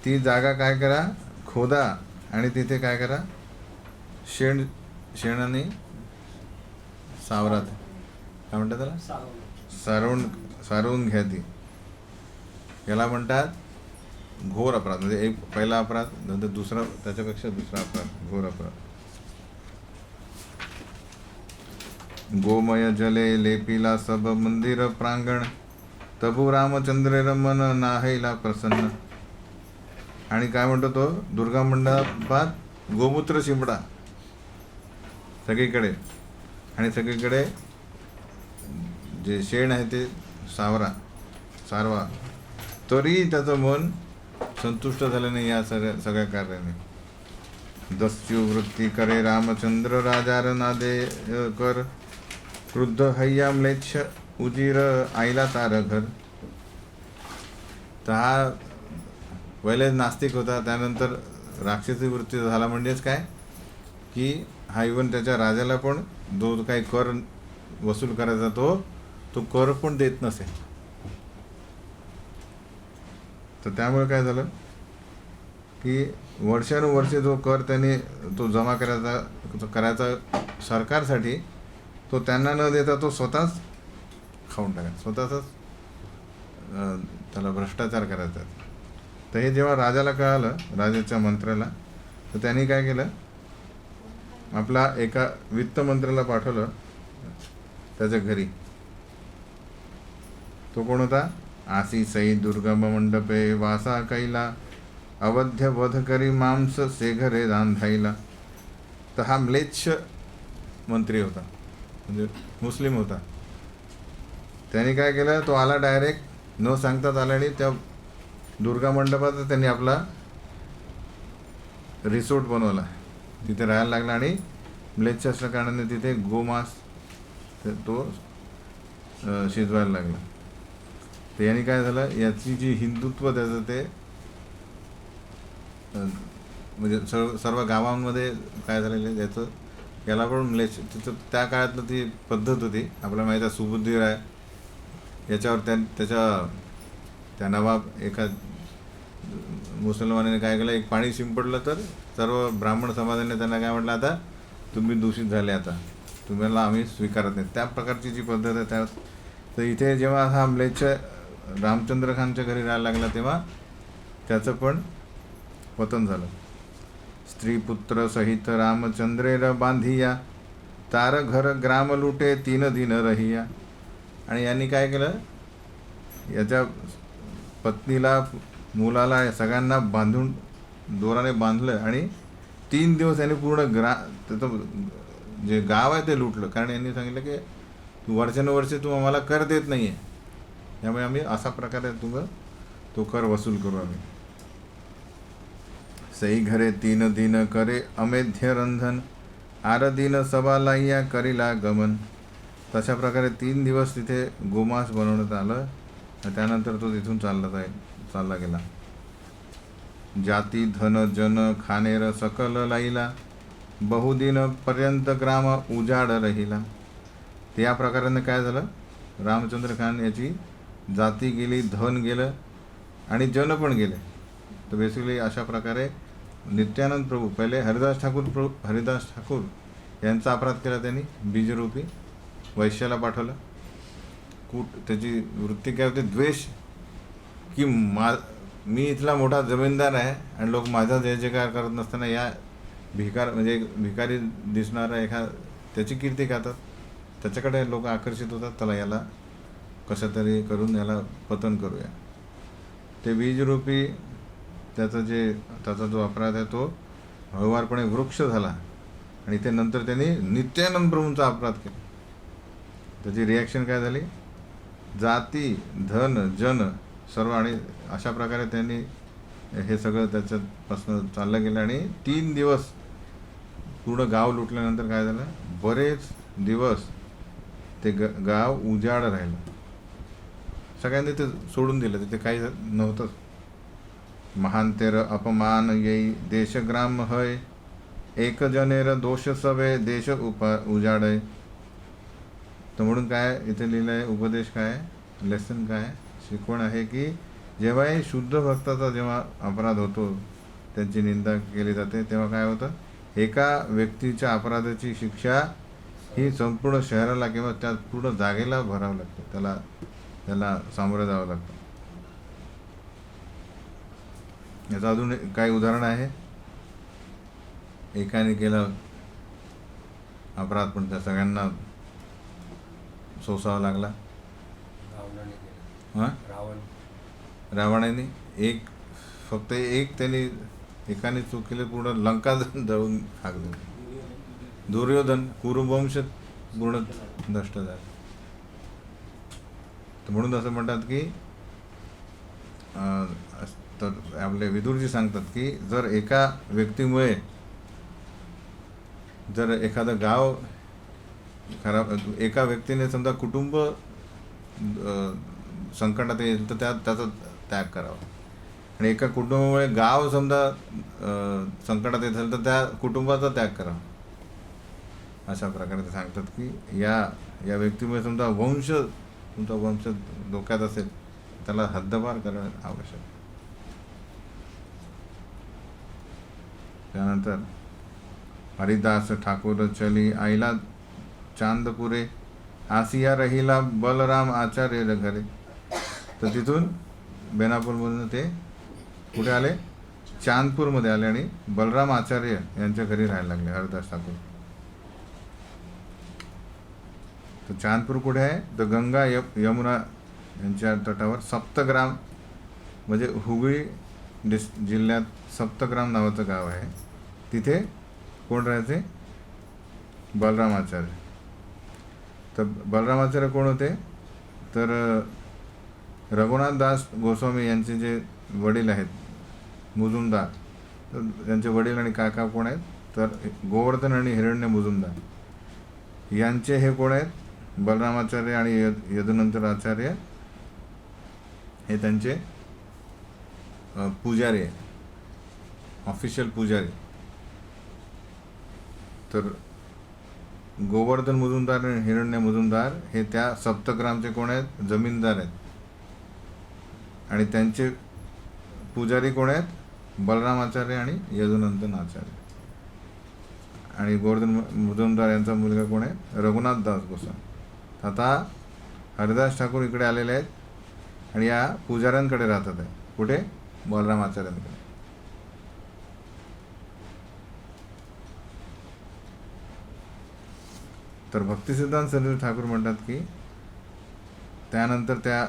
ती जागा काय करा, खोदा आणि तिथे काय करा, शेणाने सावरात काय म्हणतात त्याला, सारवून घ्या. ती याला म्हणतात घोर अपराध. म्हणजे एक पहिला अपराध, नंतर दुसरा, त्याच्यापेक्षा दुसरा अपराध घोर अपराध. गोमय जले लेपिला सब मंदिर प्रांगण तबू रामचंद्र रमन नाहैला प्रसन्न. आणि काय म्हणतो तो? दुर्गा मंडपात गोमूत्र शिंपडा सगळीकडे आणि सगळीकडे जे शेण आहे ते सारवा, तरी त्याचं मन संतुष्ट झाले नाही या सगळ्या कार्याने. दस्यु वृत्ती करे रामचंद्र राजार नादे कर, क्रुद्ध हैया म्लेच्छ उजीर आईला तार घर. तर हा पहिलेच नास्तिक होता, त्यानंतर राक्षसी वृत्ती झाला. म्हणजेच काय की हा इवन त्याच्या राजाला पण जो काही कर वसूल करायचा तो कर पण देत नसे. तर त्यामुळे काय झालं की वर्षानुवर्षे जो कर त्याने तो जमा करायचा सरकारसाठी, तो त्यांना न देता तो स्वतःच खाऊन टाकायचा, स्वतःच त्याला भ्रष्टाचार करायचा. तर हे जेव्हा राजाला कळालं, राजाच्या मंत्र्याला, तर त्यांनी काय केलं, आपला एका वित्तमंत्र्याला पाठवलं त्याच्या घरी. तो कोण होता? आसी सई दुर्गम मंडपे वासा कैला, अवध्य वध करी मांस सेघरे रांधाईला. तर हा म्लेच्छ मंत्री होता, म्हणजे मुस्लिम होता. त्याने काय केलं, तो आला डायरेक्ट न सांगताच आला आणि त्या दुर्गा मंडपात त्यांनी आपला रिसोर्ट बनवला, तिथे राहायला लागला. आणि म्लेच्छ असल्या कारणाने तिथे गोमांस तो शिजवायला लागला. तर याने काय झालं, याची जी हिंदुत्व त्याचं ते म्हणजे सर्व गावांमध्ये काय झालेलं आहे याचं, याला पण म्लेच्छ, तिथं त्या काळातलं ती पद्धत होती. आपल्याला माहीत आहे सुबुद्धीराय याच्यावर त्या नवाब एका मुसलमानाने काय केलं, एक पाणी शिंपडलं तर सर्व ब्राह्मण समाजाने त्यांना काय म्हटलं, आता तुम्ही दूषित झाले, आता तुम्हाला आम्ही स्वीकारत नाही. त्या प्रकारची जी पद्धत आहे त्या. तर इथे जेव्हा हा म्लेच्छ रामचंद्र खानच्या घरी राहायला लागला, तेव्हा त्याचं पण पतन झालं. स्त्री पुत्र सहित रामचंद्रेर बांधिया, तार घर ग्राम लुटे 3 दिन रहिया. आणि यांनी काय केलं, याच्या पत्नीला, मुलाला, या सगळ्यांना बांधून दोराने बांधलं आणि 3 दिवस यांनी पूर्ण त्याचं जे गाव आहे ते लुटलं. कारण यांनी सांगितलं की वर्षानुवर्षे तू आम्हाला कर देत नाही आहे, त्यामुळे आम्ही असा प्रकारे तो कर वसूल करू आम्ही. सई घरे 3 दिन करे अमेध्य रंधन, आर दिन सभा लाइया करीला गमन. तशा प्रकारे 3 दिवस तिथे गोमांस बनवण्यात आलं. त्यानंतर तो तिथून चालला गेला. जाती धन जन खानेर सकल लाईला, बहुदिन पर्यंत ग्राम उजाड राहिला. त्या प्रकाराने काय झालं, रामचंद्र खान याची जाती गेली, धन गेलं आणि जन पण गेले. तर बेसिकली अशा प्रकारे नित्यानंद प्रभू, पहिले हरिदास ठाकूर यांचा अपराध केला त्यांनी, बीजरूपी वैश्याला पाठवलं. त्याची वृत्ती काय होती, द्वेष, की मी इथला मोठा जमीनदार आहे आणि लोक माझा जय जयकार करत नसताना या भिकारी दिसणारा त्याची कीर्ती गातात, त्याच्याकडे लोक आकर्षित होतात. त्याला याला कसं तरी करून याला पतन करूया. ते बीजरूपी त्याचा जो अपराध आहे तो हळूवारपणे वृक्ष झाला. आणि ते नंतर त्यांनी नित्यानंद प्रभूंचा अपराध केला. त्याची रिॲक्शन काय झाली, जाती धन जन सर्व. आणि अशा प्रकारे त्यांनी हे सगळं त्याच्यापासून चाललं गेलं. आणि 3 दिवस पूर्ण गाव लुटल्यानंतर काय झालं, बरेच दिवस ते गाव उजाड राहिलं. सगळ्यांनी ते सोडून दिलं, तिथे काही नव्हतंच. महांतेर अपमान येई देशग्राम हय, एक जनेर दोष सवे देश उजाडय. तर म्हणून काय इथे लिहिलं आहे, उपदेश काय, लेसन काय, शिकवण आहे की जेव्हाही शुद्ध भक्ताचा जेव्हा अपराध होतो, त्यांची निंदा केली जाते, तेव्हा काय होतं, एका व्यक्तीच्या अपराधाची शिक्षा ही संपूर्ण शहराला किंवा त्या पूर्ण जागेला भरावं लागतं, त्याला सामोरं जावं लागतं. याचं अजून काही उदाहरण आहे. एकाने केला अपराध पण त्या सगळ्यांना सोसावा लागला. रावणाने फक्त एक त्यांनी एकाने चूक केली, पूर्ण लंका जळून खाक दिली. दुर्योधन कुरुवंश पूर्ण नष्ट झाला. तर म्हणून असं म्हणतात की तर आपले विदुरजी सांगतात की जर एका व्यक्तीमुळे जर एखादं गाव खराब, एका व्यक्तीने समजा कुटुंब संकटात येईल तर त्याचा त्याग करावा, आणि एका कुटुंबामुळे गाव समजा संकटात येत असेल तर त्या कुटुंबाचा त्याग करावा. अशा प्रकारे ते सांगतात की या व्यक्तीमुळे समजा तुमचा वंश धोक्यात असेल त्याला हद्दपार करणं आवश्यक. त्यानंतर हरिदास ठाकूर चली आईला चांदपुरे, आसिया रहिला बलराम आचार्य घरे. तर तिथून बेनापूरमधून ते कुठे आले, चांदपूरमध्ये आले आणि बलराम आचार्य यांच्या घरी राहायला लागले हरिदास ठाकूर. तर चांदपूर कुठे आहे, तर गंगा यमुना यांच्या तटावर सप्तग्राम, म्हणजे हुगळी जिल्ह्यात सप्तग्राम नावाचं गाव आहे. तिथे कोण राहायचे, बलरामाचार्य. तर बलरामाचार्य कोण होते, तर रघुनाथ दास गोस्वामी यांचे जे वडील आहेत मुजुमदार, तर त्यांचे वडील आणि काका कोण आहेत, तर गोवर्धन आणि हिरण्य मुजुमदार यांचे हे कोण आहेत, बलरामाचार्य आणि यदुनंतर आचार्य हे त्यांचे पुजारी आहे, ऑफिशियल पुजारी. तर गोवर्धन मुजुमदार आणि हिरण्य मुजुमदार हे त्या सप्तग्रामचे कोण आहेत, जमीनदार आहेत, आणि त्यांचे पुजारी कोण आहेत, बलरामाचार्य आणि यदुनंदन आचार्य. आणि गोवर्धन मुजुमदार यांचा मुलगा कोण आहे, रघुनाथ दास गोस्वामी. आता हरिदास ठाकूर इकडे आलेले आहेत आणि या पुजाऱ्यांकडे राहतात आहे. कुठे, बलरामाचार्यांकडे. तर भक्तिसिद्धांत सरस्वती ठाकूर म्हणतात की त्यानंतर त्या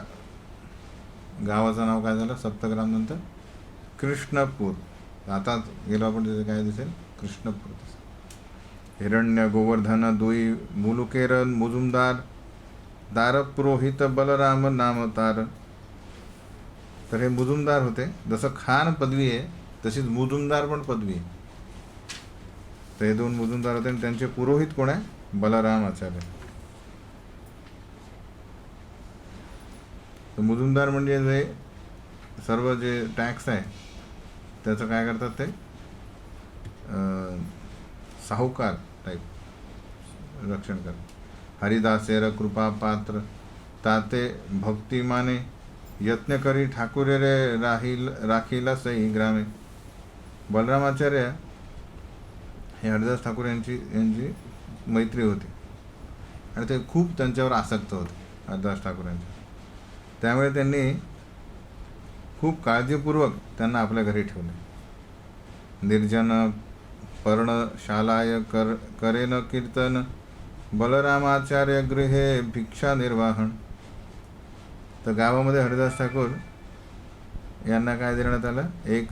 गावाचं नाव काय झालं, सप्तग्राम नंतर कृष्णपूर. आता गेलो आपण तिथे काय दिसेल, कृष्णपूर. हिरण्य गोवर्धन दुई मुलुकेर मुजुमदार, दार पुरोहित बलराम नाम तार. तर हे मुजुमदार होते. जसं खान पदवी आहे तशीच मुजुमदार पण पदवी आहे. तर हे दोन मुजुमदार होते आणि त्यांचे पुरोहित कोण आहे, बलराम आचार्य. तर मुजुमदार म्हणजे जे सर्व जे टॅक्स आहे त्याचं काय करतात, ते साहुकार टाईप रक्षण करतात. हरिदासेर कृपा पात्र, ताते भक्तिमाने, यत्न करी ठाकुरे रे राखीला सई ग्रामे. बलरामाचार्य हे हरिदास ठाकूर यांची मैत्री होती आणि ते खूप त्यांच्यावर आसक्त होते हरिदास ठाकूर यांच्या. त्यामुळे त्यांनी खूप काळजीपूर्वक त्यांना आपल्या घरी ठेवले. निर्जन पर्णशालाय करेन कीर्तन, बलरामाचार्य गृहे भिक्षा निर्वाहन. तर गावामध्ये हरिदास ठाकूर यांना काय देण्यात आलं, एक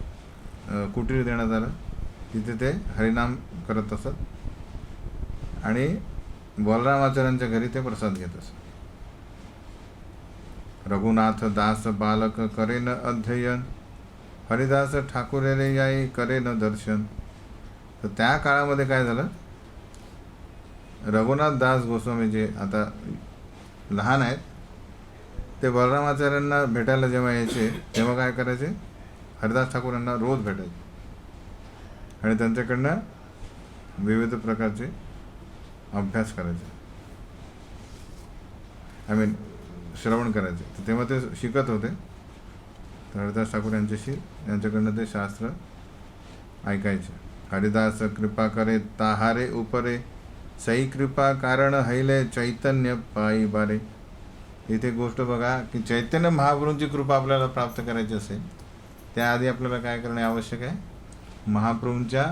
कुटीर देण्यात आलं. तिथे ते हरिनाम करत असत आणि बलरामाचार्यांच्या घरी ते प्रसाद घेत असत. रघुनाथ दास बालक करेन अध्ययन, हरिदास ठाकुरे रे याई करेन दर्शन. तर त्या काळामध्ये काय झालं, रघुनाथ दास गोस्वामी जे आता लहान आहेत ते बलरामाचार्यांना भेटायला जेव्हा यायचे तेव्हा काय करायचे, हरिदास ठाकूर यांना रोज भेटायचे आणि त्यांच्याकडनं विविध प्रकारचे अभ्यास करायचे, श्रवण करायचे. तर तेव्हा ते शिकत होते. तर हरिदास ठाकूर यांच्याकडनं ते शास्त्र ऐकायचे. हरिदास कृपा करे ताहारे उपरे, सई कृपा कारण हैले चैतन्य पायी बारे. इथे गोष्ट बघा की चैतन्य महाप्रभूंची कृपा आपल्याला प्राप्त करायची असेल त्याआधी आपल्याला काय करणे आवश्यक आहे, महाप्रभूंच्या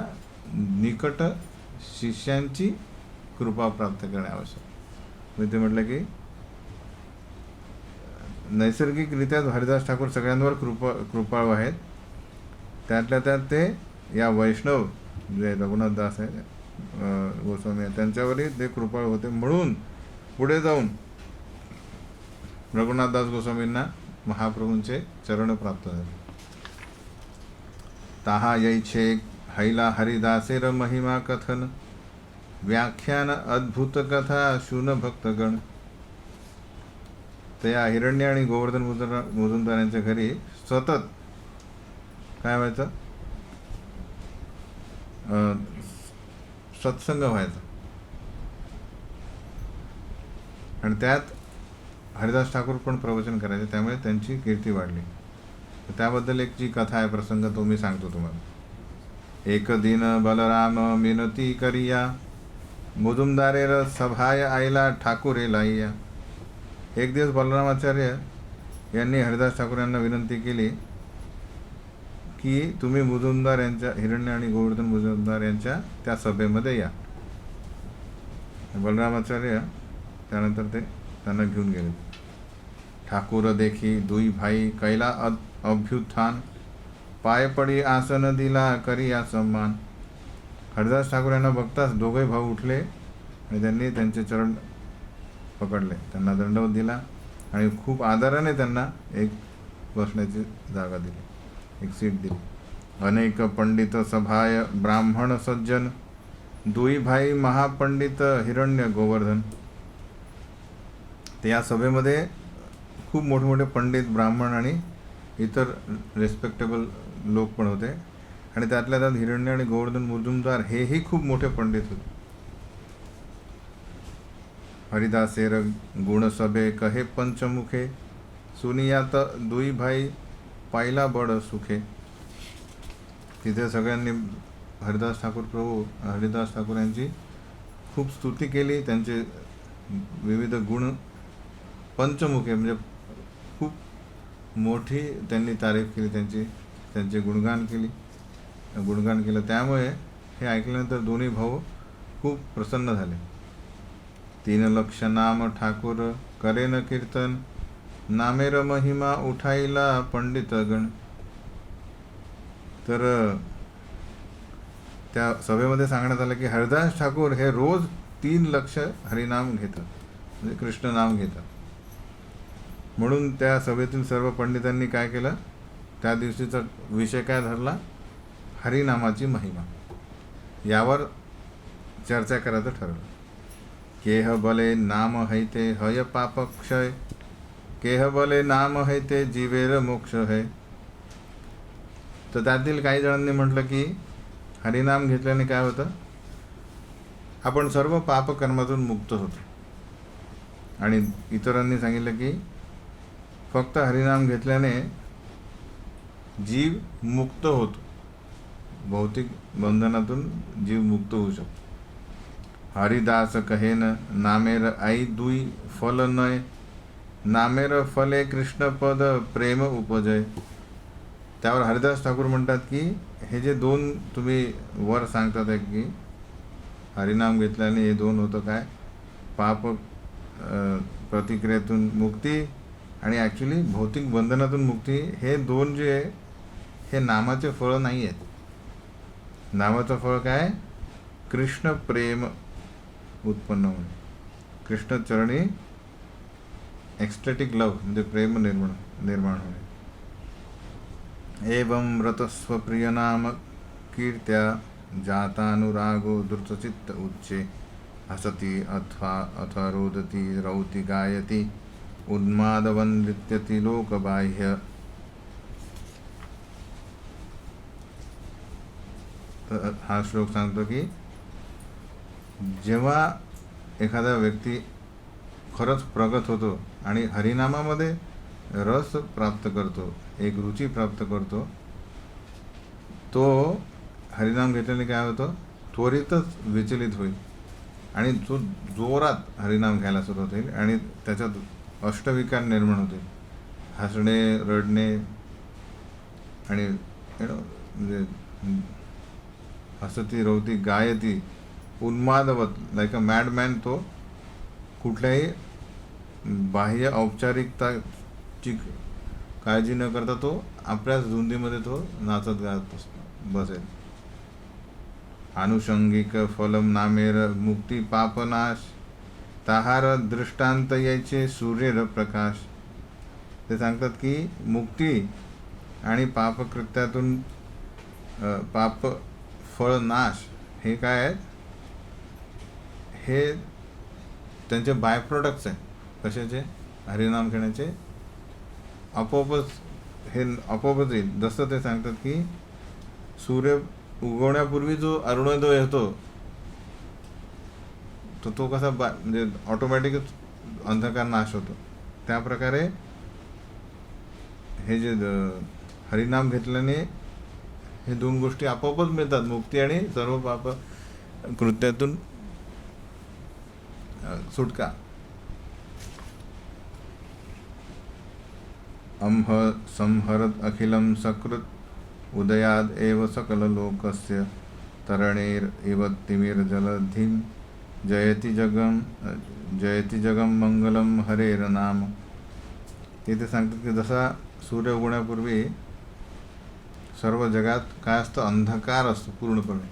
निकट शिष्यांची कृपा प्राप्त करणे आवश्यक. मी ते म्हटलं की नैसर्गिकरित्या हरिदास ठाकूर सगळ्यांवर कृपाळू आहेत. त्यातल्या त्यात ते या वैष्णव जे रघुनाथ दास आहे गोस्वामी त्यांच्यावरही ते कृपाळू होते. म्हणून पुढे जाऊन रघुनाथ दास गोस्वामींना महाप्रभूंचे चरण प्राप्त झाले. ताहा यैछे हैला हरिदासेर महिमा कथन व्याख्यान अद्भुत कथा शून भक्तगण. तर या हिरण्य आणि गोवर्धन मुजुमदार यांच्या घरी सतत काय व्हायचं, सत्संग व्हायचा. आणि त्यात हरिदास ठाकूर पण प्रवचन करायचे, त्यामुळे त्यांची कीर्ती वाढली. त्याबद्दल एक जी कथा आहे, प्रसंग तो मी सांगतो तुम्हाला. एक दिन बलराम मिनती करिया मुजुमदारेर सभाय आईला ठाकूरे लाइया. एक दिवस बलरामाचार्य यांनी हरिदास ठाकूर यांना विनंती केली की तुम्ही मुजुमदार यांच्या, हिरण्य आणि गोवर्धन मुजुमदार यांच्या त्या सभेमध्ये या. बलरामाचार्य त्यानंतर ते त्यांना घेऊन गेले. ठाकूर देखी दुई भाई कैला अभ्युत्थान पाय पडी आसन दिला करिया सम्मान. हरिदास ठाकूर यांना बघताच दोघे भाऊ उठले आणि त्यांनी त्यांचे चरण पकडले, त्यांना दंडवत दिला आणि खूप आदराने त्यांना एक बसण्याची जागा दिली, एक सीट दिली. अनेक पंडित सभाय ब्राह्मण सज्जन दुई भाई महापंडित हिरण्य गोवर्धन. ते या सभेमध्ये खूप मोठमोठे पंडित, ब्राह्मण आणि इतर रिस्पेक्टेबल लोक पण होते. आणि त्यातल्या त्यात हिरण्य आणि गोवर्धन मुजुमदार हेही खूप मोठे पंडित होते. हरिदासेर गुण सभे कहे पंचमुखे सुनियात दुई भाई पाहिला बड सुखे. तिथे सगळ्यांनी हरिदास ठाकूर यांची खूप स्तुती केली. त्यांचे विविध गुण पंचमुखे म्हणजे खूप मोठी त्यांनी तारीफ केली, त्यांचे गुणगान केलं. त्यामुळे हे ऐकल्यानंतर दोन्ही भाऊ खूप प्रसन्न झाले. 3 लक्ष नाम ठाकूर करेन कीर्तन नामेर महिमा उठाईला पंडित गण. तर त्या सभेमध्ये सांगण्यात आलं की हरिदास ठाकूर हे रोज 3 लक्ष हरिनाम घेतात, म्हणजे कृष्ण नाम घेतात. म्हणून त्या सभेतील सर्व पंडितांनी काय केलं, त्या दिवशीचा विषय काय धरला, हरिनामाची महिमा, यावर चर्चा करायचं ठरवलं. केह बले नाम हैते हय पाप क्षय केह बले नाम हैते जीवेर मोक्ष है. तर त्यातील काही जणांनी म्हटलं की हरिनाम घेतल्याने काय होतं, आपण सर्व पापकर्मातून मुक्त होतो. आणि इतरांनी सांगितलं की फक्त हरिनाम घेतल्याने जीव मुक्त होतो, भौतिक बंधनातून जीव मुक्त होऊ शकतो. हरिदास कहेन नामेर आई दुई फल नय नामेर फले कृष्णपद प्रेम उपजय. त्यावर हरिदास ठाकूर म्हणतात की हे जे 2 तुम्ही वर सांगतात आहे की हरिनाम घेतल्याने हे 2 होतं काय, पाप प्रतिक्रियेतून मुक्ती आणि ॲक्च्युली भौतिक बंधनातून मुक्ती, हे 2 जे हे नामाचे फळ नाही आहेत. नामाचं फळ काय, कृष्ण प्रेम उत्पन्न होणे, कृष्ण चरणी एक्स्टॅटिक लव म्हणजे प्रेम निर्माण होणे. एवं व्रतस्व प्रिय नाम कीर्त्या जातानुरागो द्रुतचित्त उच्चे हसती अथ रोदती रौती गायती उन्मादवन नृत्यती लोकबाह्य. तर हा श्लोक सांगतो की जेव्हा एखादा व्यक्ती खरंच प्रगत होतो आणि हरिनामामध्ये रस प्राप्त करतो, एक रुची प्राप्त करतो, तो हरिनाम घेतल्याने काय होतं, त्वरितच विचलित होईल आणि तो जोरात हरिनाम घ्यायला सुरुवात होईल आणि त्याच्यात अष्टविकार निर्माण होतील, हसणे, रडणे आणि म्हणजे हसती रवती गायती उन्मादवत लाईक अ मॅडमॅन. तो कुठल्याही बाह्य औपचारिकताची काळजी न करता तो आपल्याच धुंदीमध्ये तो नाचत गात बसेल. आनुषंगिक फलम नामेर मुक्ती पापनाश ताहार दृष्टांत यायचे सूर्यर प्रकाश. ते सांगतात की मुक्ती आणि पापकृत्यातून पाप फळ नाश हे काय आहेत, हे त्यांचे बाय प्रोडक्ट्स आहेत. कशाचे? हरिनाम घेण्याचे. आपोआपच हे आपोआपच येईल. जसं ते सांगतात की सूर्य उगवण्यापूर्वी जो अरुणोदय होतो तो कसा म्हणजे ऑटोमॅटिकच अंधकार नाश होतो. त्याप्रकारे हे जे हरिनाम घेतल्याने हे दोन गोष्टी आपोआपच मिळतात, मुक्ती आणि सर्व पाप कृत्यातून सुटका. अंह संहरत अखिलम सकृत उदयाद एव सकल लोकस्य तरणेर इव तिमिर जलधिम जयति जगम मंगलम हरेर नाम. तिथे सांगतात की जसा सूर्य उगवण्यापूर्वी सर्व जगात काय असतं, अंधकार असतो पूर्णपणे.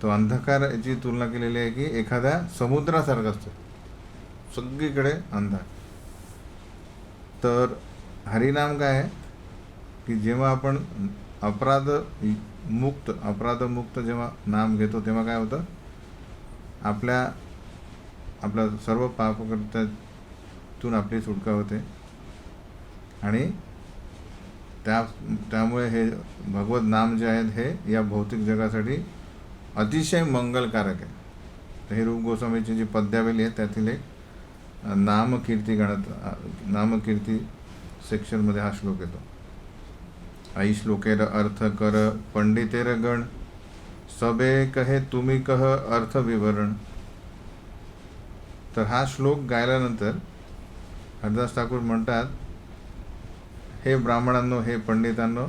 तो अंधकार याची तुलना केलेली आहे की एखाद्या समुद्रासारखा असतो, सगळीकडे अंधार. तर हरिनाम काय आहे की जेव्हा आपण अपराधमुक्त जेव्हा नाम घेतो तेव्हा काय होतं, आपल्या सर्व पापकृत्यातून आपली सुटका होते. आणि त्यामुळे हे भगवत नाम जे आहेत हे या भौतिक जगासाठी अतिशय मंगलकारक आहे. तर हे रूप गोस्वामीची जी पद्यावली आहे त्यातील एक नामकीर्ती सेक्शनमध्ये हा श्लोक येतो. आई श्लोकेर अर्थ कर पंडितेर गण सबे कहे तुम्ही कह अर्थ विवरण. तर हा श्लोक गायल्यानंतर हरिदास ठाकूर म्हणतात, हे ब्राह्मणांनो, हे पंडितांनो,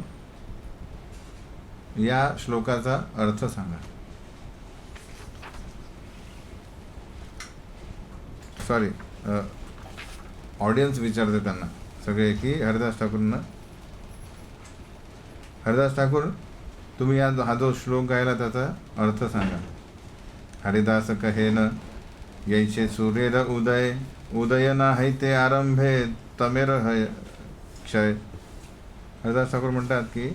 या श्लोकाचा अर्थ सांगा. सॉरी, ऑडियन्स विचारते त्यांना सगळे की हरिदास ठाकूर तुम्ही हा जो श्लोक गायला त्याचा अर्थ सांगा. हरिदास कहेन यैसे सूर्येर उदय ना हैते आरंभे तमेर हय क्षय. हरिदास ठाकूर म्हणतात की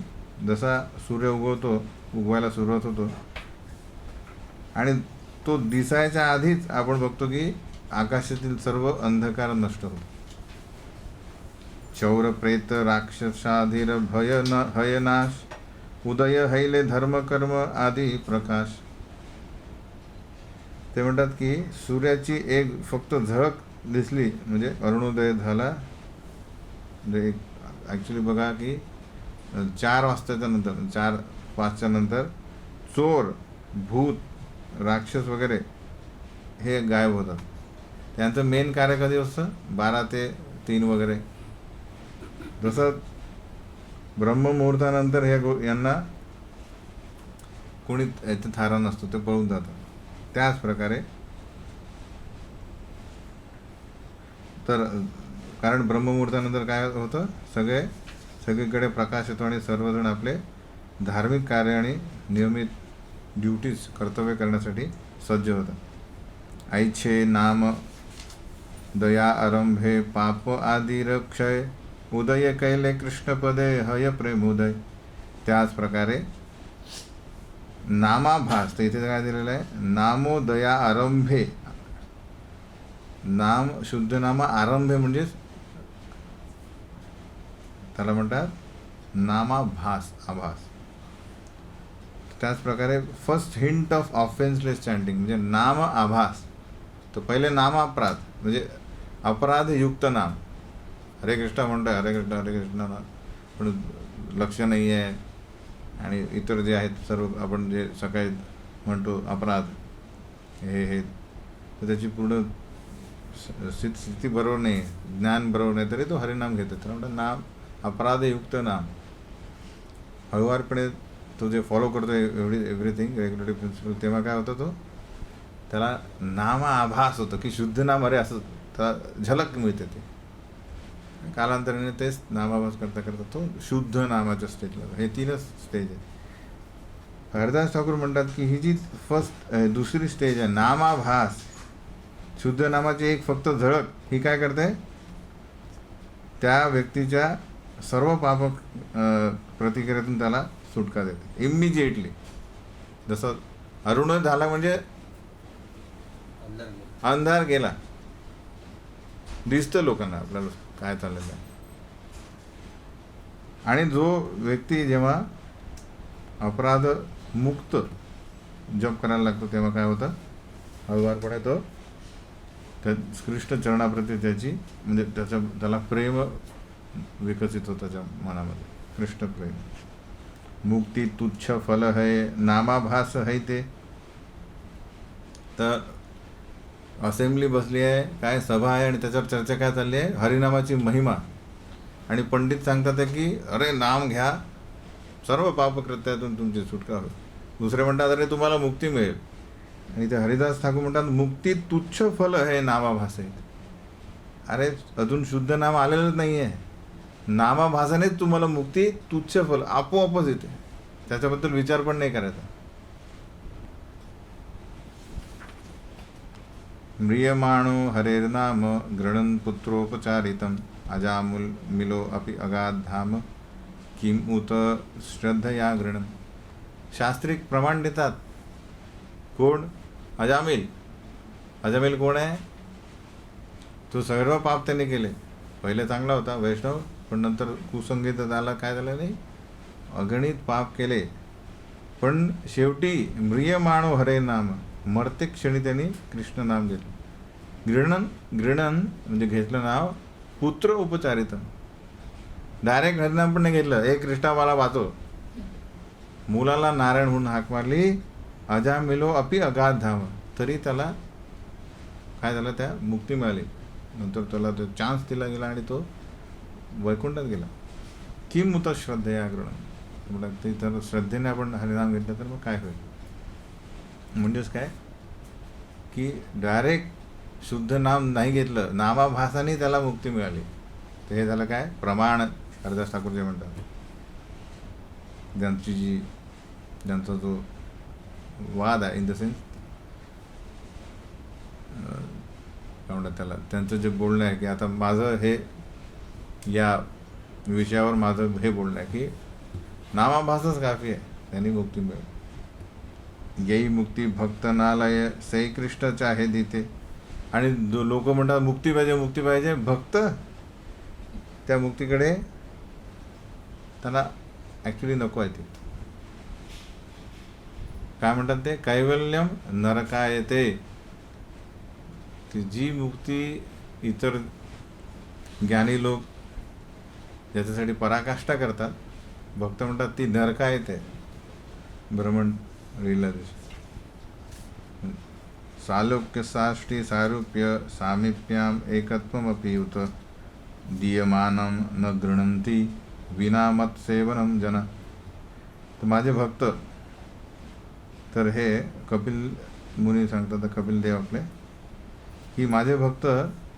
जसा सूर्य उगवायला सुरुवात होतो आणि तो दिसायच्या आधीच आपण बघतो की आकाशातील सर्व अंधकार नष्ट होतो. चौर प्रेत राक्षसाधीर हयनाश उदय हैले धर्म कर्म आदी प्रकाश. ते म्हणतात की सूर्याची एक फक्त झळक दिसली म्हणजे अरुणोदय झाला. म्हणजे ॲक्च्युली बघा की 4 वाजताच्या नंतर, 4-5च्या नंतर चोर, भूत, राक्षस वगैरे हे गायब होतात. त्यांचं मेन कार्य कधी असतं, 12 ते 3 वगैरे. जसं ब्रह्ममुहूर्तानंतर यांना कोणी याचं थारा नसतो, ते पळून जातात. त्याच प्रकारे तर कारण ब्रह्ममुहूर्तानंतर काय होतं, सगळीकडे प्रकाश येतो आणि सर्वजण आपले धार्मिक कार्य आणि नियमित ड्युटीज कर्तव्य करण्यासाठी सज्ज होतात. ऐच्छे नाम दया आरंभे पाप आदिर क्षय उदय कैले कृष्णपदे हय प्रेमोदय. त्याच प्रकारे नामाभास, तर इथे काय दिलेलं आहे, नामोदया आरंभे. नाम शुद्ध नाम आरंभे म्हणजेच त्याला म्हणतात नामाभास, आभास. त्याच प्रकारे फर्स्ट हिंट ऑफ ऑफेन्सलेस चॅन्टिंग म्हणजे नाम आभास. तर पहिले नामापराध म्हणजे अपराधयुक्त नाम. हरे कृष्ण म्हणतोय, हरे कृष्ण पण लक्ष नाही आहे. आणि इतर जे आहेत सर्व आपण जे सकाळी म्हणतो अपराध हे तर त्याची पूर्ण स्थिती बरोबर नाही, ज्ञान बरोबर नाही, तरी तो हरिनाम घेतो. तर म्हणतात नाम अपराधयुक्त नाम. हळुवारपणे तो जे फॉलो करतो एव्हरीथिंग रेग्युलेटरी प्रिन्सिपल, तेव्हा काय होतं, तो त्याला नाम आभास होतं की शुद्ध नाम, अरे असं त्याला झलक मिळते. ते कालांतराने तेच नामाभास करता तो शुद्ध नामाच्या स्टेजला. हे 3च स्टेज आहेत. हरिदास ठाकूर म्हणतात की ही जी दुसरी स्टेज आहे नामाभास, शुद्ध नामाची एक फक्त झळक, ही काय करते, त्या व्यक्तीच्या सर्व पाप प्रतिक्रियेतून त्याला सुटका देते इमिजिएटली. जसं अरुण झाला म्हणजे अंधार गेला, दिसतं लोकांना आपल्याला काय चाललेलं आहे. आणि जो व्यक्ती जेव्हा अपराध मुक्त जप करायला लागतो तेव्हा काय होतं, हळुवारपणे तो त्या कृष्ण चरणाप्रती त्याची म्हणजे त्याला प्रेम विकसित होतं त्याच्या मनामध्ये, कृष्ण प्रेम. मुक्ती तुच्छ फल है नामाभास है ते. तर असेंब्ली बसली आहे, काय सभा आहे आणि त्याच्यावर चर्चा काय चालली आहे, हरिनामाची महिमा. आणि पंडित सांगतात की अरे नाम घ्या, सर्व पापकृत्यातून तुमची सुटका होईल. दुसरे म्हणतात अरे तुम्हाला मुक्ती मिळेल. आणि ते हरिदास ठाकूर म्हणतात मुक्ती तुच्छ फल आहे नामाभास आहे. अरे अजून शुद्ध नाम आलेलंच नाही आहे, नामाभासानेच तुम्हाला मुक्ती तुच्छ फल आपोआपच येते, त्याच्याबद्दल विचार पण नाही करायचा. म्रियमाणो हरेर्नाम गृणन् पुत्रोपचारितम् अजामुल मिलो अपि अगाध धाम किम उत श्रद्धया गृणन्. शास्त्रिक प्रमाण देतात. कोण? अजामिल. अजामिल कोण आहे? तो सर्व पाप त्याने केले. पहिले चांगला होता वैष्णव, पण नंतर कुसंगीत झाला, काय झालं नाही, अगणित पाप केले. पण शेवटी म्रियमाणो हरे नाम, मरते क्षणी त्यांनी कृष्ण नाम घेतलं. गृणन म्हणजे घेतलं नाव, पुत्र उपचारितम, डायरेक्ट हरिनाम पण नाही घेतलं. एक कृष्णा मला वाचव, मुलाला नारायण म्हणून हाक मारली, अजामिलो अपि अगाध धाम, तरी त्याला काय झालं, त्या मुक्ती मिळाली. नंतर त्याला तो चान्स दिला गेला आणि तो वैकुंठात गेला. किम उत श्रद्धया गृणन, म्हटलं ते तर श्रद्धेने आपण हरिनाम घेतलं तर मग काय होईल. म्हणजेच काय की डायरेक्ट शुद्ध नाम नाही घेतलं, नामाभासाने त्याला मुक्ती मिळाली. तर हे झालं काय प्रमाण. हरिदास ठाकूर जे म्हणतात, ज्यांचा जो वाद आहे, इन द सेन्स काय म्हणतात त्याला, त्यांचं जे बोलणं आहे की आता माझं हे या विषयावर माझं हे बोलणं आहे की नामाभासच काफी आहे, त्यांनी मुक्ती मिळेल. येई मुक्ती भक्त नालय सै कृष्ण चाहे देते. आणि लोक म्हणतात मुक्ती पाहिजे, मुक्ती पाहिजे. भक्त त्या मुक्तीकडे त्याला ॲक्च्युली नको आहे. ते काय म्हणतात, ते कैवल्यम नरकायते. ती जी मुक्ती इतर ज्ञानी लोक ज्याच्यासाठी पराकाष्ठा करतात, भक्त म्हणतात ती नरकायते. भ्रमण रीला सालोक्य साष्टी सारूप्य सामिप्याम एकत्वमपि युत दीयमानं न गृह्णन्ति विना मत सेवनम जना. तर माझे भक्त, तर हे कपिल मुनी सांगतात, कपिल देव आपले, की माझे भक्त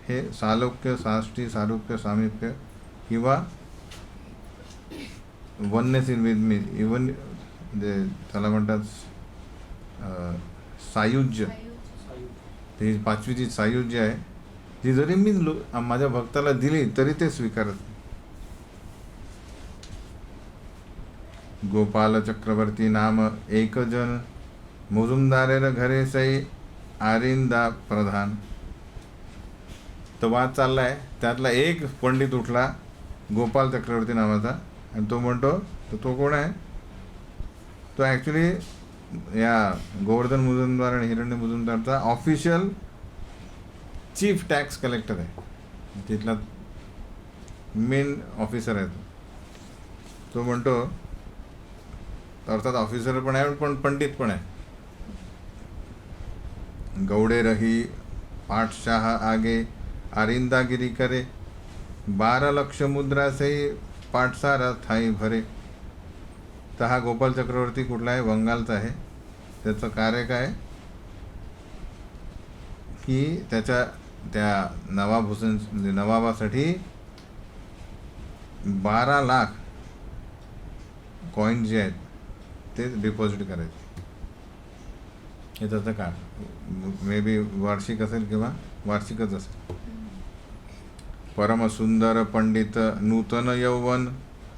हे सालोक्य साष्टी सारूप्य सामिप्य किंवा oneness in with me, even जे त्याला म्हणतात सायुज्य, ती पाचवी जी सायुज्य आहे, ती जरी मी माझ्या भक्ताला दिली तरी ते स्वीकारत. गोपाल चक्रवर्ती नाम एक जन मुजुमदारेर घरे सई आरिंदा प्रधान. तर वाद चाललाय, त्यातला एक पंडित उठला गोपाल चक्रवर्ती नावाचा, आणि तो म्हणतो, तर तो कोण आहे, तो ॲक्च्युली या गोवर्धन मुजुमदार आणि हिरण्य मुजुमदारचा ऑफिशियल चीफ टॅक्स कलेक्टर आहे, तिथला मेन ऑफिसर आहे तो. तो म्हणतो, अर्थात ऑफिसर पण आहे पण पंडित पण आहे. गौडे रही पाठशाह आगे आरिंदागिरी करे 12 लक्ष मुद्रा से पाठसारा थाई भरे. तर हा गोपाल चक्रवर्ती कुठला आहे, बंगालचा आहे. त्याचं कार्य काय की त्याच्या त्या नवाब हुसेन म्हणजे नवाबासाठी 12 लाख कॉईन जे आहेत ते डिपॉझिट करायचे. हे त्याचं काय मे बी वार्षिक असेल किंवा वार्षिकच असेल. परमसुंदर पंडित नूतन यौवन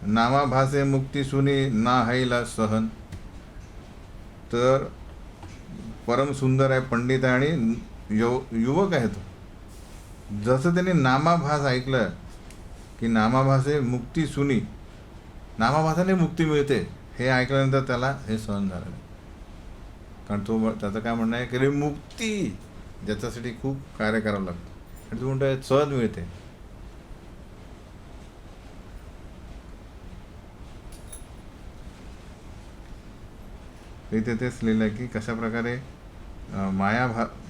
नामाभासे मुक्ती सुनी ना हैला सहन. तर परम सुंदर आहे, पंडित आहे आणि युवक आहे तो. जसं त्याने नामाभास ऐकलं की नामाभासे मुक्ती सुनी, नामाभासाने मुक्ती मिळते, हे ऐकल्यानंतर त्याला हे सहन झालं नाही. कारण तो त्याचं काय म्हणणं आहे की रे मुक्ती ज्याच्यासाठी खूप कार्य करावं लागतं आणि तो म्हणतो सहज मिळते. इथे तेच लिहिलं आहे की कशा प्रकारे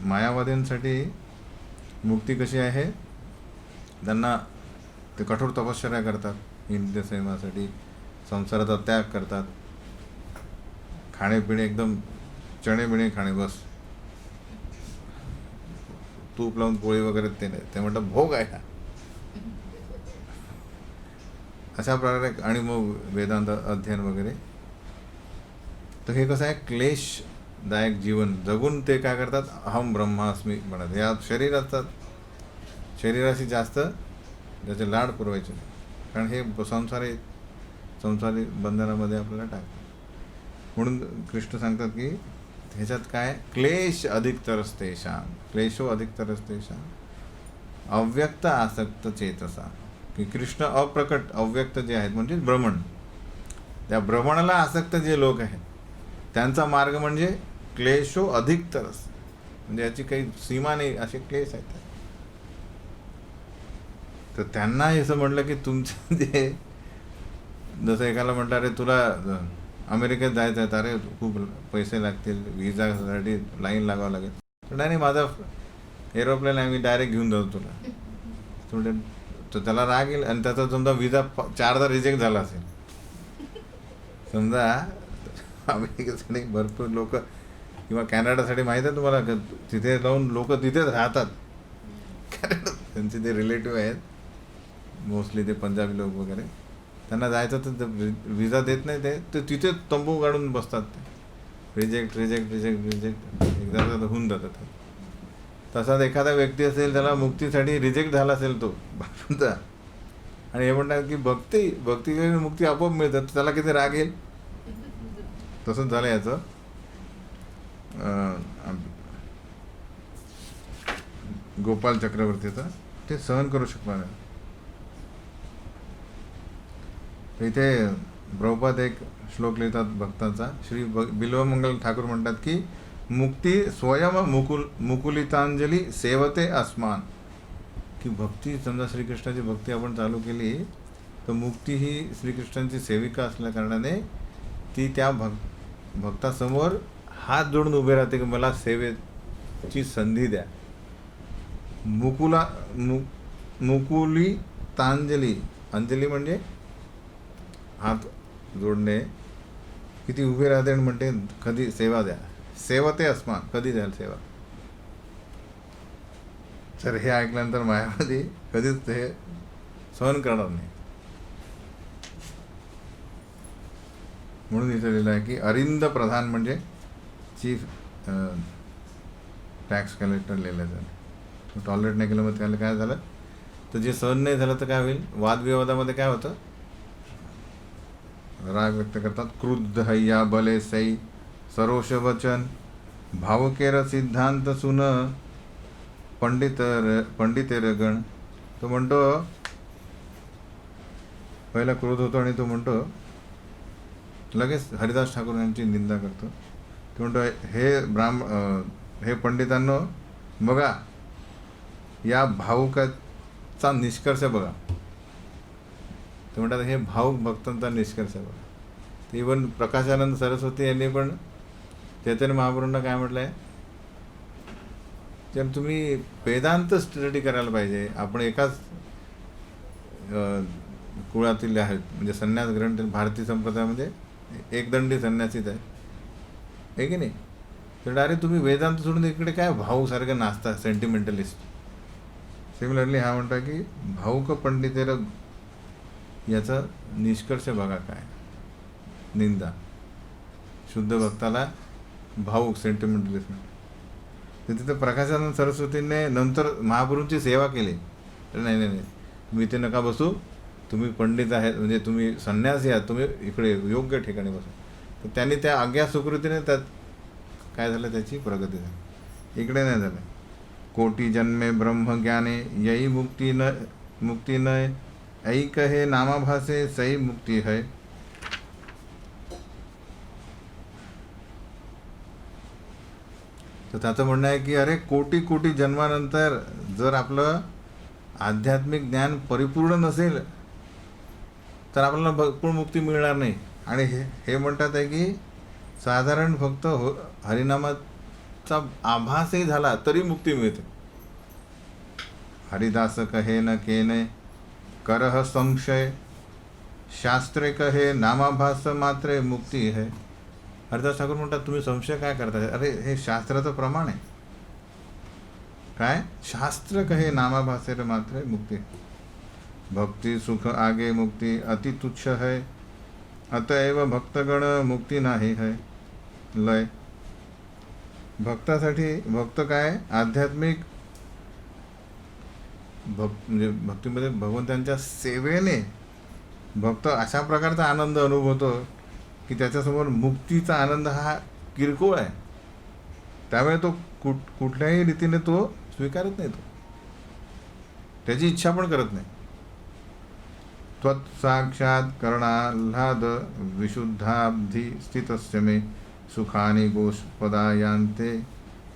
मायावाद्यांसाठी मुक्ती कशी आहे. त्यांना ते कठोर तपश्चर्या करतात इंद्रिय संयमासाठी, संसाराचा त्याग करतात, खाणेपिणे एकदम चणे बिणे खाणे, बस तूप लावून पोळी वगैरे ते नाही, ते म्हणतात भोग आहे हा, अशा प्रकारे. आणि मग वेदांत अध्ययन वगैरे. तर हे कसं आहे, क्लेशदायक जीवन जगून ते काय करतात, अहम ब्रह्मास्मी म्हणत. या शरीर असतात, शरीराशी जास्त त्याचे लाड पुरवायचे नाही, कारण हे संसारी बंधनामध्ये आपल्याला टाकतात. म्हणून कृष्ण सांगतात की ह्याच्यात काय, क्लेश अधिकतरस्तेषां, क्लेशो अधिकतरस्तेषां अव्यक्त आसक्त चेतसा. की कृष्ण अप्रकट अव्यक्त जे आहेत म्हणजे भ्रमण, त्या भ्रमणाला आसक्त जे लोक आहेत त्यांचा मार्ग म्हणजे क्लेशो अधिकतरस, म्हणजे याची काही सीमा नाही, असे क्लेश आहेत. तर त्यांना असं म्हटलं की तुमचं जे, जसं एकाला म्हटलं अरे तुला अमेरिकेत जायचं आहे, अरे खूप पैसे लागतील, विजासाठी लाईन लागावं लागेल. नाही, माझा एरोप्लेन आहे, मी डायरेक्ट घेऊन जातो तुला. स्टुडंट, तर त्याला राग येईल आणि त्याचा समजा विजा 4दा रिजेक्ट झाला असेल समजा. अमेरिकेसाठी भरपूर लोक किंवा कॅनडासाठी माहीत आहे तुम्हाला, तिथे जाऊन लोक तिथेच राहतात. कॅनडा त्यांचे ते रिलेटिव्ह आहेत मोस्टली, ते पंजाबी लोक वगैरे, त्यांना जायचं तर विजा देत नाही ते तिथेच तंबू काढून बसतात. ते रिजेक्ट रिजेक्ट रिजेक्ट रिजेक्ट एकदा होऊन जातात. तसाच एखादा व्यक्ती असेल, त्याला मुक्तीसाठी रिजेक्ट झाला असेल तो बापूंचा, आणि हे म्हणतात की भक्ती मुक्ती आपोआप मिळतात, त्याला किती राग येईल. तसंच झालं याचं. गोपाल चक्रवर्तीचं ते सहन करू शकणार नाही. इथे प्रभुपाद एक श्लोक लिहितात भक्तांचा. श्री बिल्वमंगल ठाकूर म्हणतात की मुक्ती स्वयं मुकुलितांजली सेवते अस्मान. की भक्ती, समजा श्रीकृष्णाची भक्ती आपण चालू केली तर मुक्ती ही श्रीकृष्णांची सेविका असल्या कारणाने ती त्या भक्तासमोर हात जोडून उभे राहते की मला सेवेची संधी द्या. मुकुलितांजली, अंजली म्हणजे हात जोडणे, किती उभे राहते आणि म्हणते कधी सेवा द्या, सेवते अस्मान, कधी द्याल सेवा. तर हे ऐकल्यानंतर मायामध्ये कधीच हे सहन करणार नाही. म्हणून इथे लिहिलं आहे की अरिंद प्रधान म्हणजे चीफ टॅक्स कलेक्टर लिहिलं झालं. टॉलरेट नाही केलं, मग त्याला काय झालं, तर जे सहन नाही झालं तर काय होईल, वादविवादामध्ये काय होतं, राग व्यक्त करतात. क्रुद्ध हैया बले सई सरोष वचन भावकेर सिद्धांत सुन पंडितेर गण. तो म्हणतो, पहिला क्रोध होतो आणि तो म्हणतो लगेच हरिदास ठाकूर यांची निंदा करतो. तो म्हणतो हे पंडितांनो बघा, या भावुकाचा निष्कर्ष बघा. ते म्हणतात हे भाऊक भक्तांचा निष्कर्ष बघा. इवन प्रकाशानंद सरस्वती यांनी पण चैतन्य महाप्रभूंना काय म्हटलं आहे, तर तुम्ही वेदांत स्टडी करायला पाहिजे. आपण एकाच कुळातील आहेत, म्हणजे संन्यास ग्रहण भारतीय संप्रदायामध्ये एकदंडी संन्यासीच आहे की नाही. तर डायरेक्ट तुम्ही वेदांत सोडून इकडे काय भाऊसारखं नाचता, सेंटिमेंटलिस्ट. सिमिलरली हा म्हणता की भाऊक पंडितेर याचा निष्कर्ष बघा काय, निंदा. शुद्ध भक्ताला भाऊक सेंटिमेंटलिस्ट. तर तिथं प्रकाशानंद सरस्वतीने नंतर महाप्रभूंची सेवा केली. तर नाही, तुम्ही इथे नका बसू, तुम्ही पंडित आहेत म्हणजे तुम्ही संन्यासी आहात, तुम्ही इकडे योग्य ठिकाणी बसा. तर त्यांनी त्या आज्ञा सुकृतीने त्यात काय झालं, त्याची प्रगती झाली. इकडे नाही झालं. कोटी जन्मे ब्रह्मज्ञाने यही मुक्ती न ऐक हे नामाभासे सही मुक्ती है. तर त्याचं म्हणणं आहे की अरे कोटी कोटी जन्मानंतर जर आपलं आध्यात्मिक ज्ञान परिपूर्ण नसेल तर आपल्याला भरपूर मुक्ती मिळणार नाही. आणि हे म्हणतात आहे की साधारण फक्त हरिनामाचा आभासही झाला तरी मुक्ती मिळते. हरिदास कहे न केने करह संशय, शास्त्रे कहे नामाभास मात्रे मुक्ती है. हरिदास ठाकूर म्हणतात तुम्ही संशय काय करताय, अरे हे शास्त्राचं प्रमाण आहे. काय शास्त्र कहे नामाभासेर मात्रे मुक्ती. भक्ति सुख आगे मुक्ति अति तुच्छ है, अतएव भक्तगण मुक्ती नाही है लय. भक्तासाठी भक्त काय आध्यात्मिक म्हणजे भक्तीमध्ये भगवंतांच्या सेवेने भक्त अशा प्रकारचा आनंद अनुभवतो की त्याच्यासमोर मुक्तीचा आनंद हा किरकोळ आहे. त्यामुळे तो कुठल्याही रीतीने तो स्वीकारत नाही, तो त्याची इच्छा पण करत नाही. त्वत्साक्षात करणाल्हाद विशुद्धाब्धी स्थितस्य मे, सुखानि गोष्पदायांते